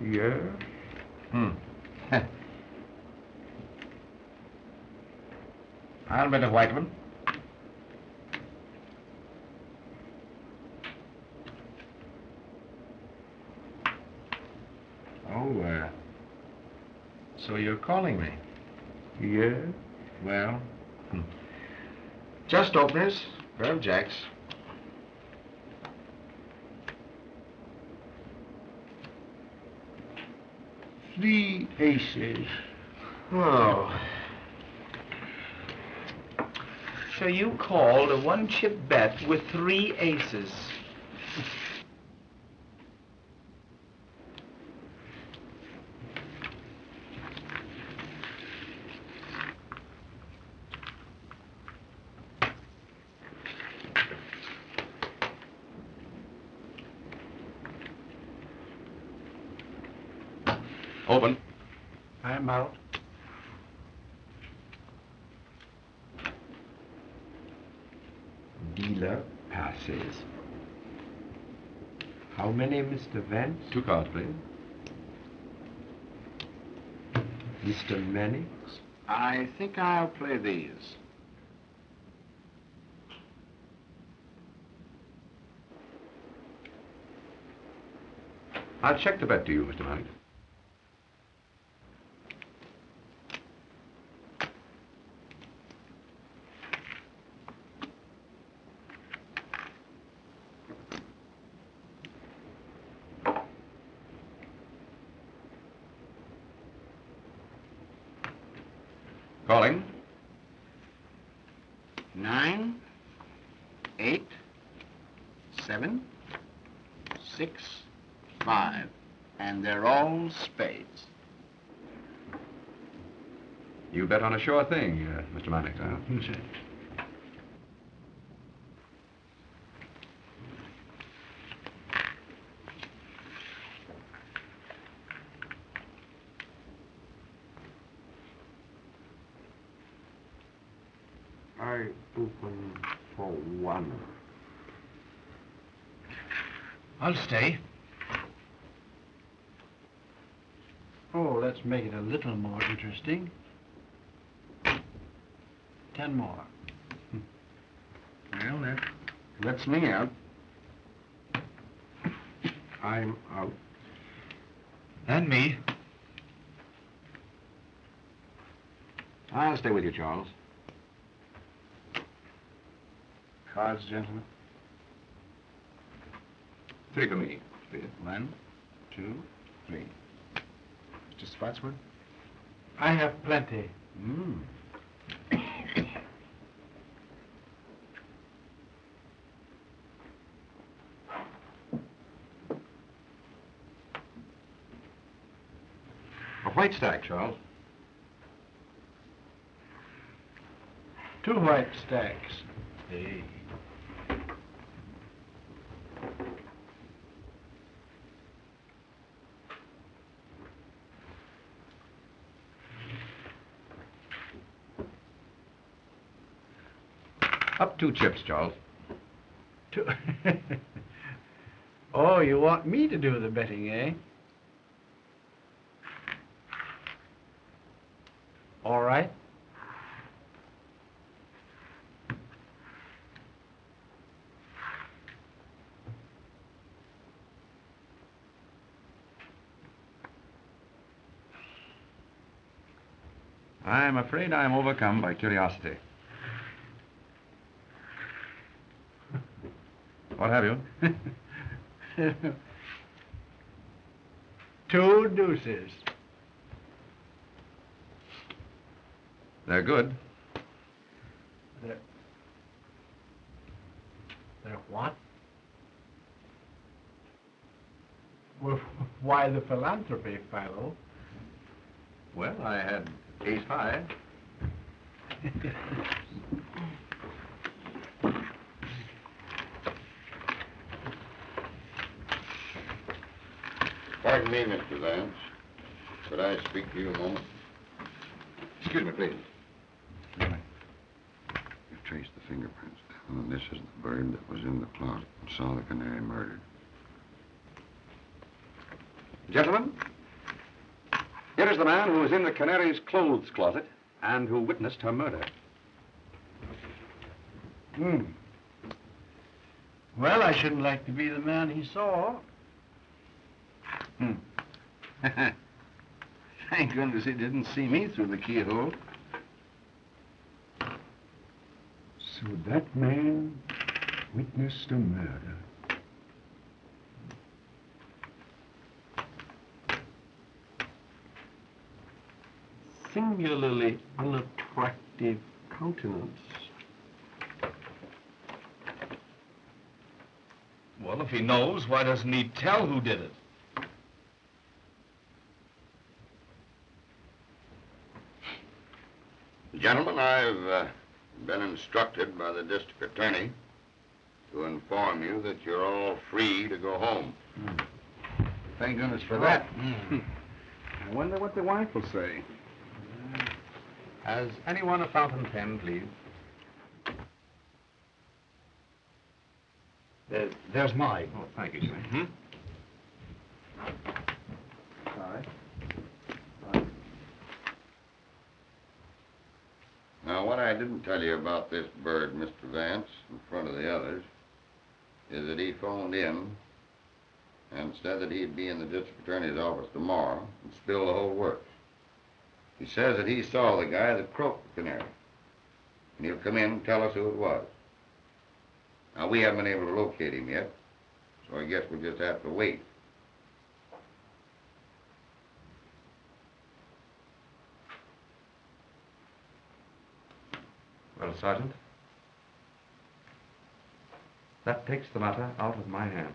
Yes. I'll bet a white one. Oh, so you're calling me? Yes. Well, just openers, pair of jacks. Three aces. Oh. So you called a one-chip bet with 3 aces. Open. I'm out. Dealer passes. How many, Mr. Vance? 2 cards, please. Mr. Mannix? I think I'll play these. I'll check the bet to you, Mr. Mannix. Calling. 9, 8, 7, 6, 5. And they're all spades. You bet on a sure thing, Mr. Mannix, huh? I open for 1. I'll stay. Oh, let's make it a little more interesting. 10 more. Well, that lets me out. I'm out. And me. I'll stay with you, Charles. Cards, gentlemen. 3 for me, please. 1, 2, 3. Mr. Spotswood? I have plenty. A white stack, Charles. 2 white stacks. Hey. Up 2 chips, Charles. Oh, you want me to do the betting, eh? All right. I'm afraid I'm overcome by curiosity. What have you? 2 deuces. They're good. They're what? Well, why the philanthropy, Philo? Well, I had ace high. Pardon me, Mr. Vance. Could I speak to you a moment? Excuse me, please. You've traced the fingerprints down, and this is the bird that was in the closet and saw the canary murdered. Gentlemen, here is the man who was in the canary's clothes closet and who witnessed her murder. Well, I shouldn't like to be the man he saw. Thank goodness he didn't see me through the keyhole. So that man witnessed a murder. Singularly unattractive countenance. Well, if he knows, why doesn't he tell who did it? Gentlemen, I've been instructed by the district attorney to inform you that you're all free to go home. Thank goodness for that. I wonder what the wife will say. Has anyone a fountain pen, please? There's mine. Oh, thank you, sir. Now, what I didn't tell you about this bird, Mr. Vance, in front of the others, is that he phoned in and said that he'd be in the district attorney's office tomorrow and spill the whole works. He says that he saw the guy that croaked the canary, and he'll come in and tell us who it was. Now, we haven't been able to locate him yet, so I guess we'll just have to wait. Well, Sergeant, that takes the matter out of my hands.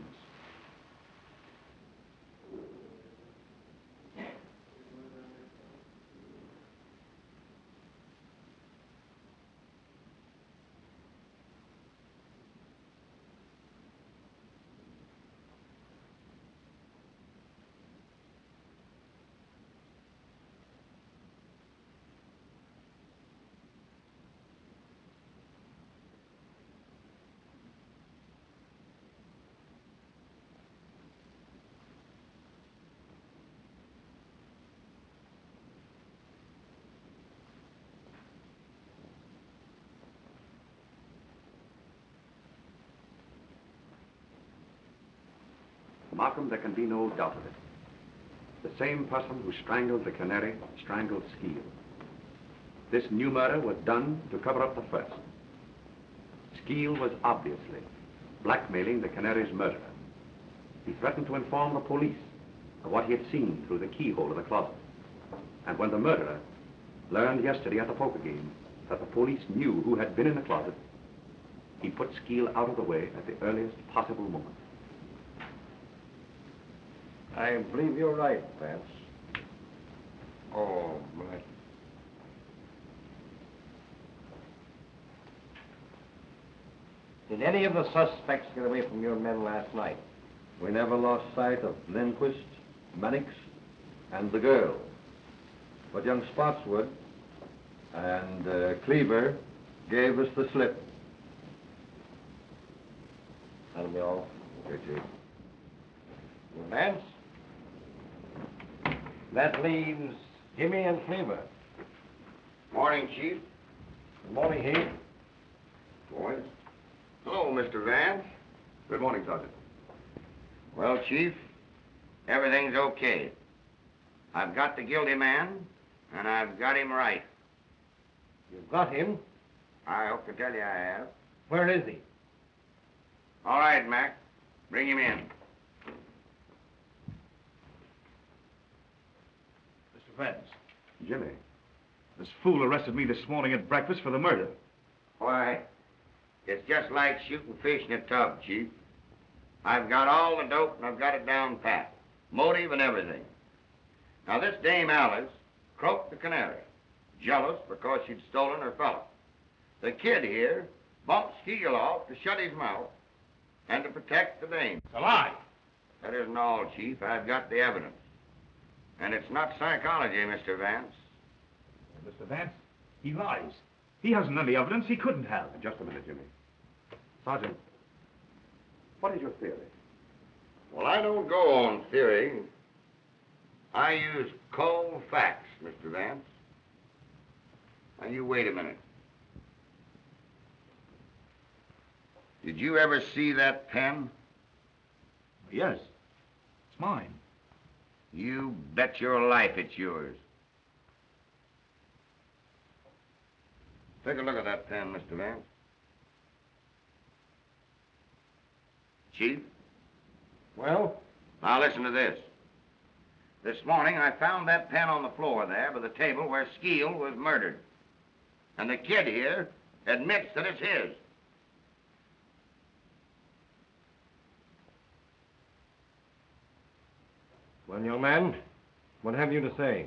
Markham, there can be no doubt of it. The same person who strangled the canary strangled Skeel. This new murder was done to cover up the first. Skeel was obviously blackmailing the canary's murderer. He threatened to inform the police of what he had seen through the keyhole of the closet. And when the murderer learned yesterday at the poker game that the police knew who had been in the closet, he put Skeel out of the way at the earliest possible moment. I believe you're right, Vance. Oh, but... Did any of the suspects get away from your men last night? We never lost sight of Lindquist, Mannix, and the girl. But young Spotswood and Cleaver gave us the slip. That'll be all. Okay, Chief. Vance? That leaves Jimmy and Cleaver. Morning, Chief. Good morning, Heath. Boys. Hello, Mr. Vance. Good morning, Sergeant. Well, Chief, everything's okay. I've got the guilty man, and I've got him right. You've got him? I hope to tell you I have. Where is he? All right, Mac. Bring him in. Mr. Vance. Jimmy. This fool arrested me this morning at breakfast for the murder. Why, it's just like shooting fish in a tub, Chief. I've got all the dope and I've got it down pat. Motive and everything. Now, this Dame Alice croaked the canary, jealous because she'd stolen her fellow. The kid here bumped Skeel off to shut his mouth and to protect the dame. It's a lie. That isn't all, Chief. I've got the evidence. And it's not psychology, Mr. Vance. Mr. Vance, he lies. He hasn't any evidence he couldn't have. Just a minute, Jimmy. Sergeant, what is your theory? Well, I don't go on theory. I use cold facts, Mr. Vance. Now, you wait a minute. Did you ever see that pen? Yes. It's mine. You bet your life it's yours. Take a look at that pen, Mr. Vance. Chief? Well? Now listen to this. This morning I found that pen on the floor there by the table where Skeel was murdered. And the kid here admits that it's his. Well, young man, what have you to say?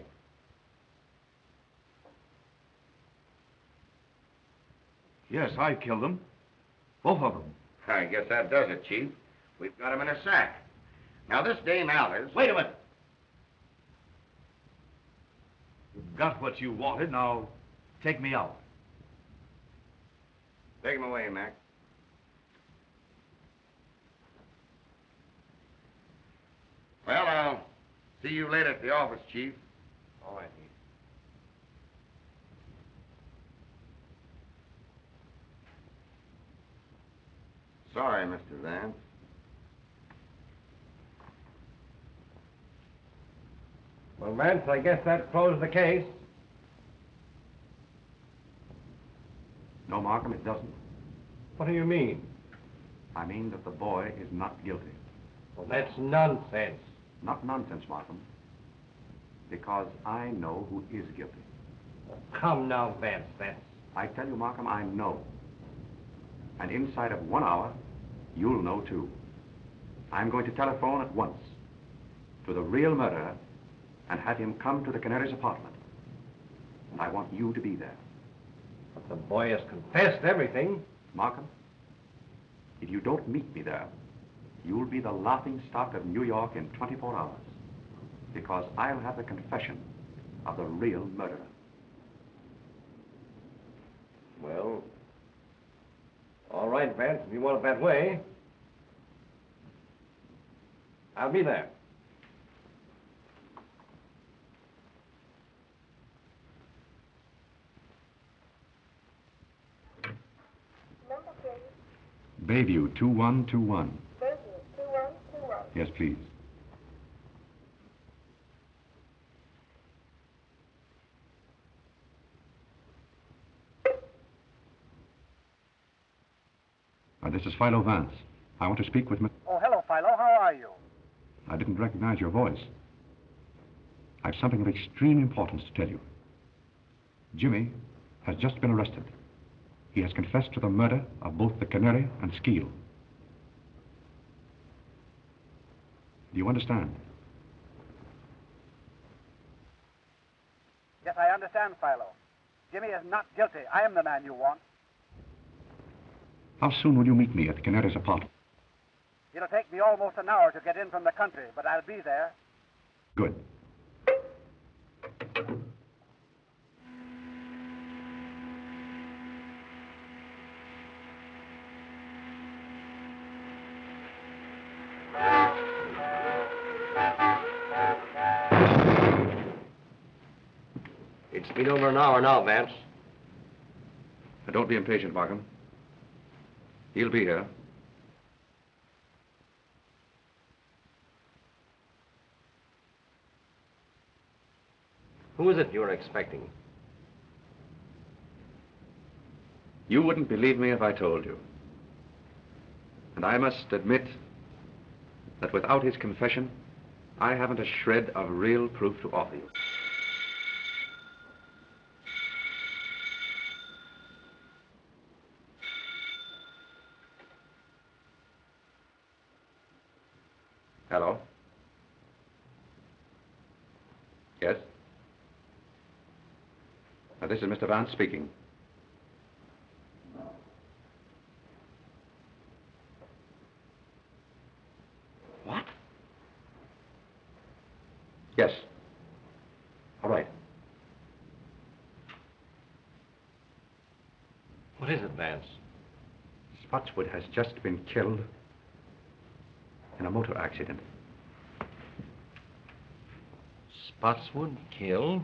Yes, I killed them. Both of them. I guess that does it, Chief. We've got him in a sack. Now, this Dame Alice... Wait a minute. You've got what you wanted. Now, take me out. Take him away, Mac. Well, I'll see you later at the office, Chief. All right, Heath. Sorry, Mr. Vance. Well, Vance, I guess that closed the case. No, Markham, it doesn't. What do you mean? I mean that the boy is not guilty. Well, that's nonsense. Not nonsense, Markham. Because I know who is guilty. Come now, Vance, I tell you, Markham, I know. And inside of 1 hour, you'll know too. I'm going to telephone at once to the real murderer and have him come to the Canary's apartment. And I want you to be there. But the boy has confessed everything. Markham, if you don't meet me there, you'll be the laughing stock of New York in 24 hours. Because I'll have the confession of the real murderer. Well, all right, Vance, if you want it that way. I'll be there. Bayview 2121. Bayview 2121. Yes, please. This is Philo Vance. I want to speak with Oh, hello, Philo. How are you? I didn't recognize your voice. I've something of extreme importance to tell you. Jimmy has just been arrested. He has confessed to the murder of both the Canary and Skeel. Do you understand? Yes, I understand, Philo. Jimmy is not guilty. I am the man you want. How soon will you meet me at the Canary's apartment? It'll take me almost an hour to get in from the country, but I'll be there. Good. It's been over an hour now, Vance. Now, don't be impatient, Markham. He'll be here. Who is it you're expecting? You wouldn't believe me if I told you. And I must admit that without his confession, I haven't a shred of real proof to offer you. Hello? Yes? This is Mr. Vance speaking. What? Yes. All right. What is it, Vance? Spotswood has just been killed in a motor accident. Spotswood killed?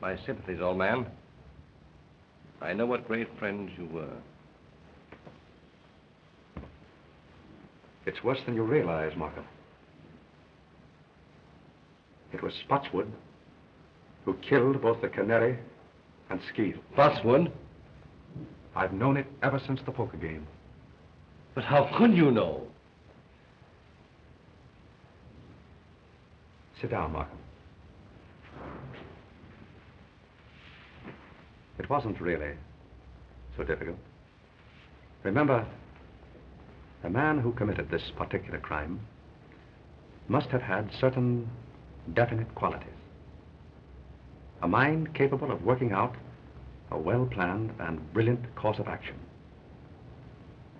My sympathies, old man. I know what great friends you were. It's worse than you realize, Markham. It was Spotswood who killed both the Canary and Skeel. Spotswood? I've known it ever since the poker game. But how could you know? Sit down, Markham. It wasn't really so difficult. Remember, the man who committed this particular crime must have had certain definite qualities. A mind capable of working out a well-planned and brilliant course of action.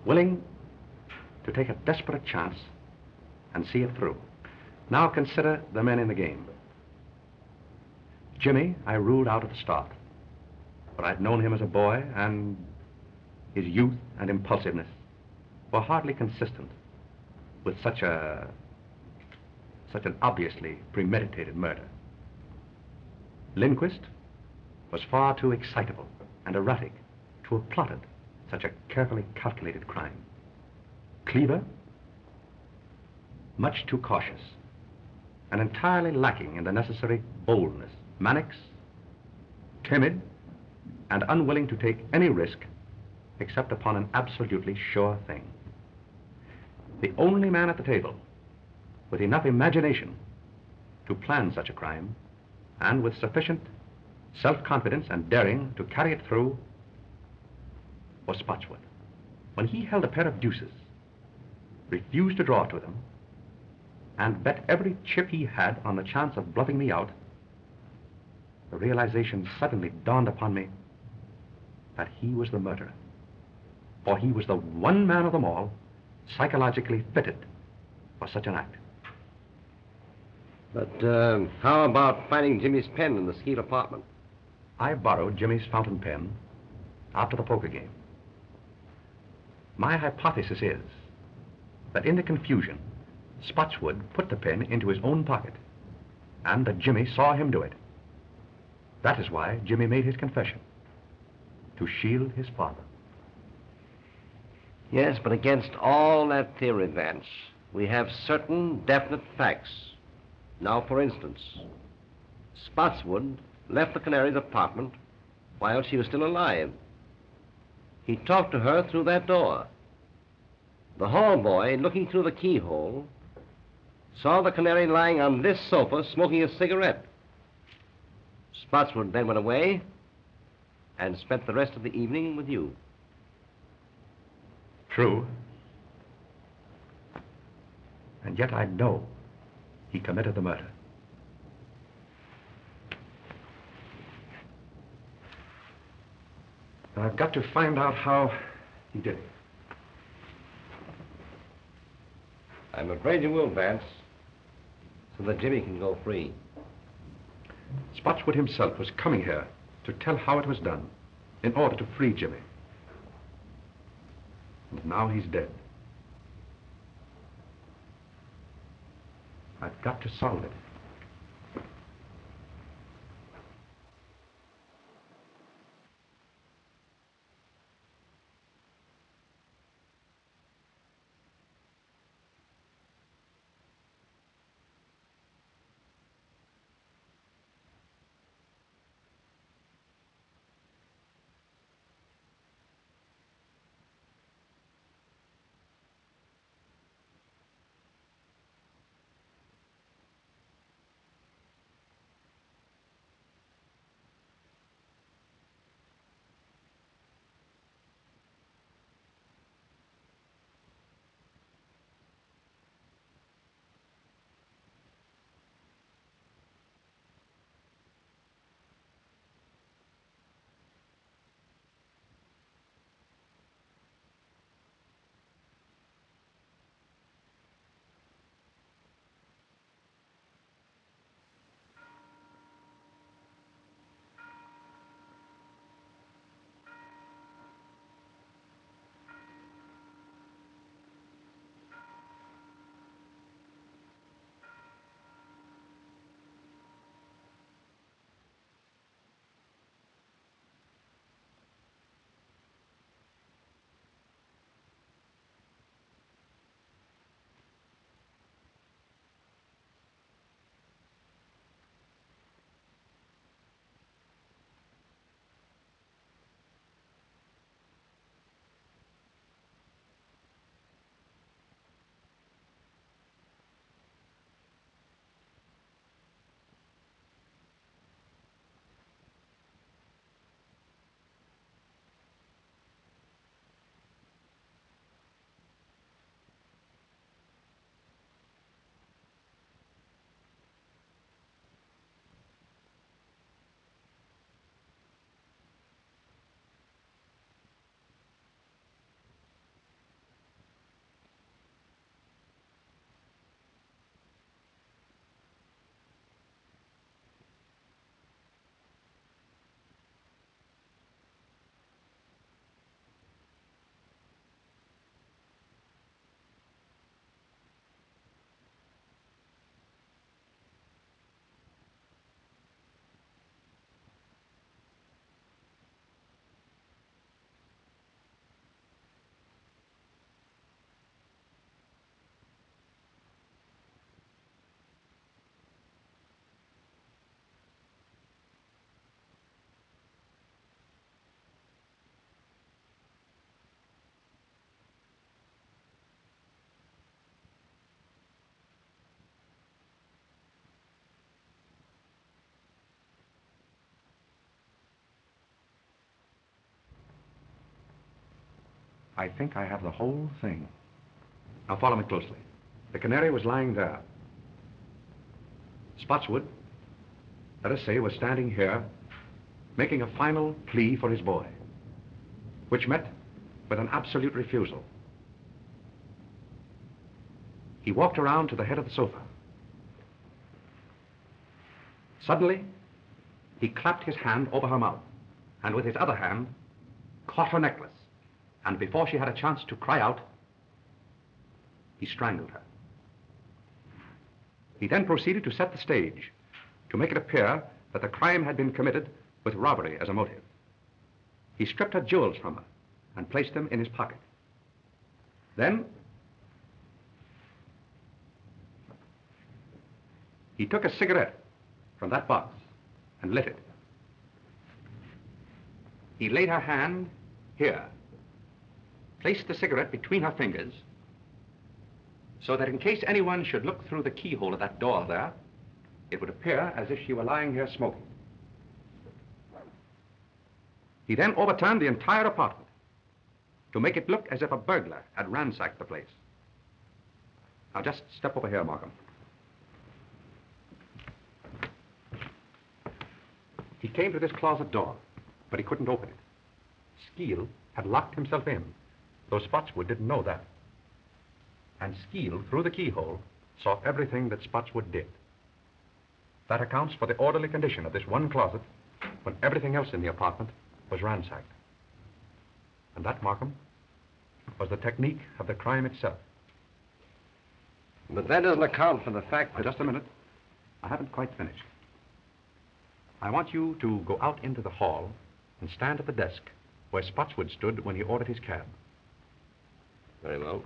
Willing to take a desperate chance and see it through. Now consider the men in the game. Jimmy, I ruled out at the start. But I'd known him as a boy, and his youth and impulsiveness were hardly consistent with such an obviously premeditated murder. Lindquist was far too excitable and erratic to have plotted such a carefully calculated crime. Cleaver, much too cautious, and entirely lacking in the necessary boldness. Mannix, timid, and unwilling to take any risk except upon an absolutely sure thing. The only man at the table with enough imagination to plan such a crime, and with sufficient self-confidence and daring to carry it through, was Spotswood. When he held a pair of deuces, refused to draw to them, and bet every chip he had on the chance of bluffing me out, the realization suddenly dawned upon me that he was the murderer. For he was the one man of them all psychologically fitted for such an act. But how about finding Jimmy's pen in the Skeet apartment? I borrowed Jimmy's fountain pen after the poker game. My hypothesis is that in the confusion, Spotswood put the pen into his own pocket, and that Jimmy saw him do it. That is why Jimmy made his confession, to shield his father. Yes, but against all that theory, Vance, we have certain definite facts. Now, for instance, Spotswood left the Canary's apartment while she was still alive. He talked to her through that door. The hall boy, looking through the keyhole, saw the Canary lying on this sofa smoking a cigarette. Spotswood then went away and spent the rest of the evening with you. True. And yet I know he committed the murder. I've got to find out how he did it. I'm afraid you will, Vance, so that Jimmy can go free. Spotswood himself was coming here to tell how it was done in order to free Jimmy. And now he's dead. I've got to solve it. I think I have the whole thing. Now follow me closely. The canary was lying there. Spotswood, let us say, was standing here, making a final plea for his boy, which met with an absolute refusal. He walked around to the head of the sofa. Suddenly, he clapped his hand over her mouth, and with his other hand, caught her necklace. And before she had a chance to cry out, he strangled her. He then proceeded to set the stage, to make it appear that the crime had been committed with robbery as a motive. He stripped her jewels from her and placed them in his pocket. Then, he took a cigarette from that box and lit it. He laid her hand here, placed the cigarette between her fingers, so that in case anyone should look through the keyhole of that door there, it would appear as if she were lying here smoking. He then overturned the entire apartment to make it look as if a burglar had ransacked the place. Now just step over here, Markham. He came to this closet door, but he couldn't open it. Skeel had locked himself in, though Spotswood didn't know that. And Skeel, through the keyhole, saw everything that Spotswood did. That accounts for the orderly condition of this one closet when everything else in the apartment was ransacked. And that, Markham, was the technique of the crime itself. But that doesn't account for the fact that... Just a minute. I haven't quite finished. I want you to go out into the hall and stand at the desk where Spotswood stood when he ordered his cab. Very well.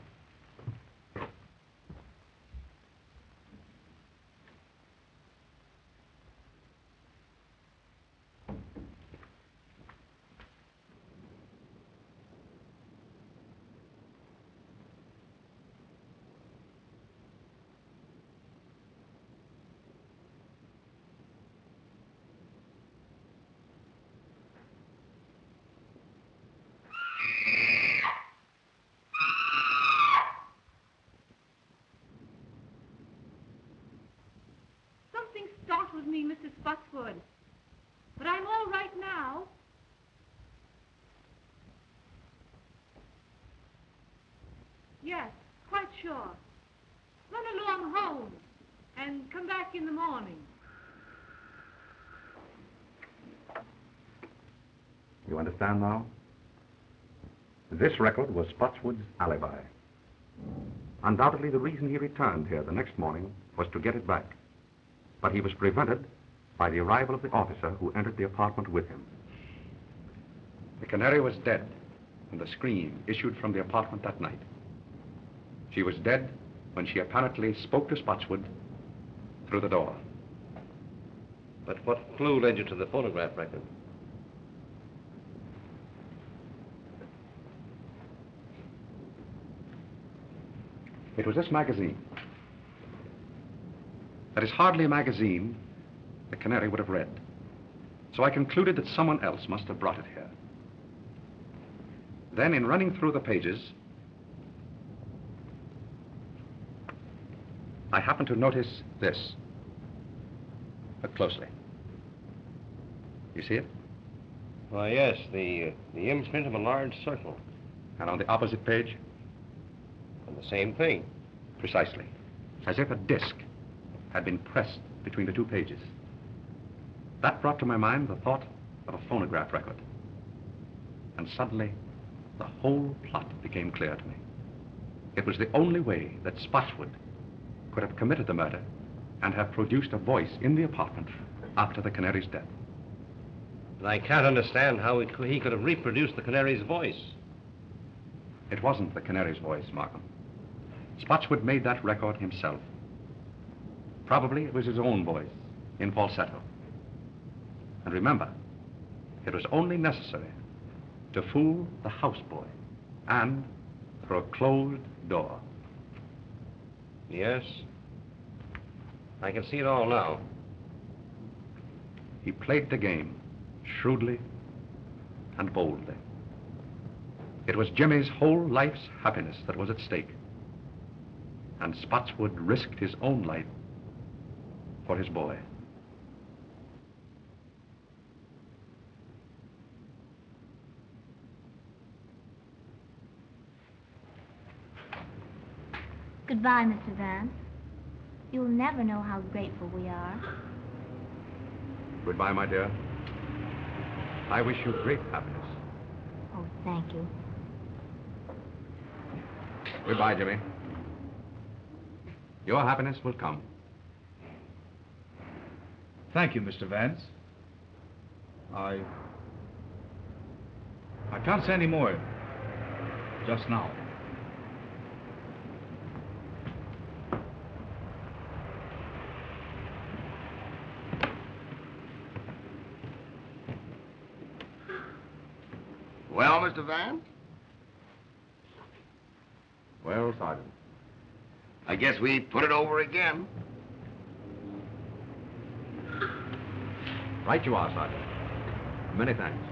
Startled me, Mrs. Spotswood. But I'm all right now. Yes, quite sure. Run along home and come back in the morning. You understand now? This record was Spotswood's alibi. Undoubtedly, the reason he returned here the next morning was to get it back. But he was prevented by the arrival of the officer who entered the apartment with him. The canary was dead when the scream issued from the apartment that night. She was dead when she apparently spoke to Spotswood through the door. But what clue led you to the phonograph record? It was this magazine. That is hardly a magazine the canary would have read. So I concluded that someone else must have brought it here. Then, in running through the pages, I happened to notice this. Look closely. You see it? Why, yes, the imprint of a large circle. And on the opposite page? And the same thing. Precisely. As if a disc had been pressed between the two pages. That brought to my mind the thought of a phonograph record. And suddenly, the whole plot became clear to me. It was the only way that Spotswood could have committed the murder and have produced a voice in the apartment after the canary's death. But I can't understand how he could have reproduced the canary's voice. It wasn't the canary's voice, Markham. Spotswood made that record himself. Probably it was his own voice, in falsetto. And remember, it was only necessary to fool the houseboy and through a closed door. Yes. I can see it all now. He played the game shrewdly and boldly. It was Jimmy's whole life's happiness that was at stake. And Spotswood risked his own life for his boy. Goodbye, Mr. Vance. You'll never know how grateful we are. Goodbye, my dear. I wish you great happiness. Oh, thank you. Goodbye, Jimmy. Your happiness will come. Thank you, Mr. Vance. I can't say any more just now. Well, Mr. Vance? Well, Sergeant. I guess we put it over again. Right you are, Sergeant. Many thanks.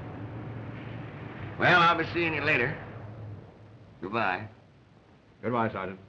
Well, I'll be seeing you later. Goodbye. Goodbye, Sergeant.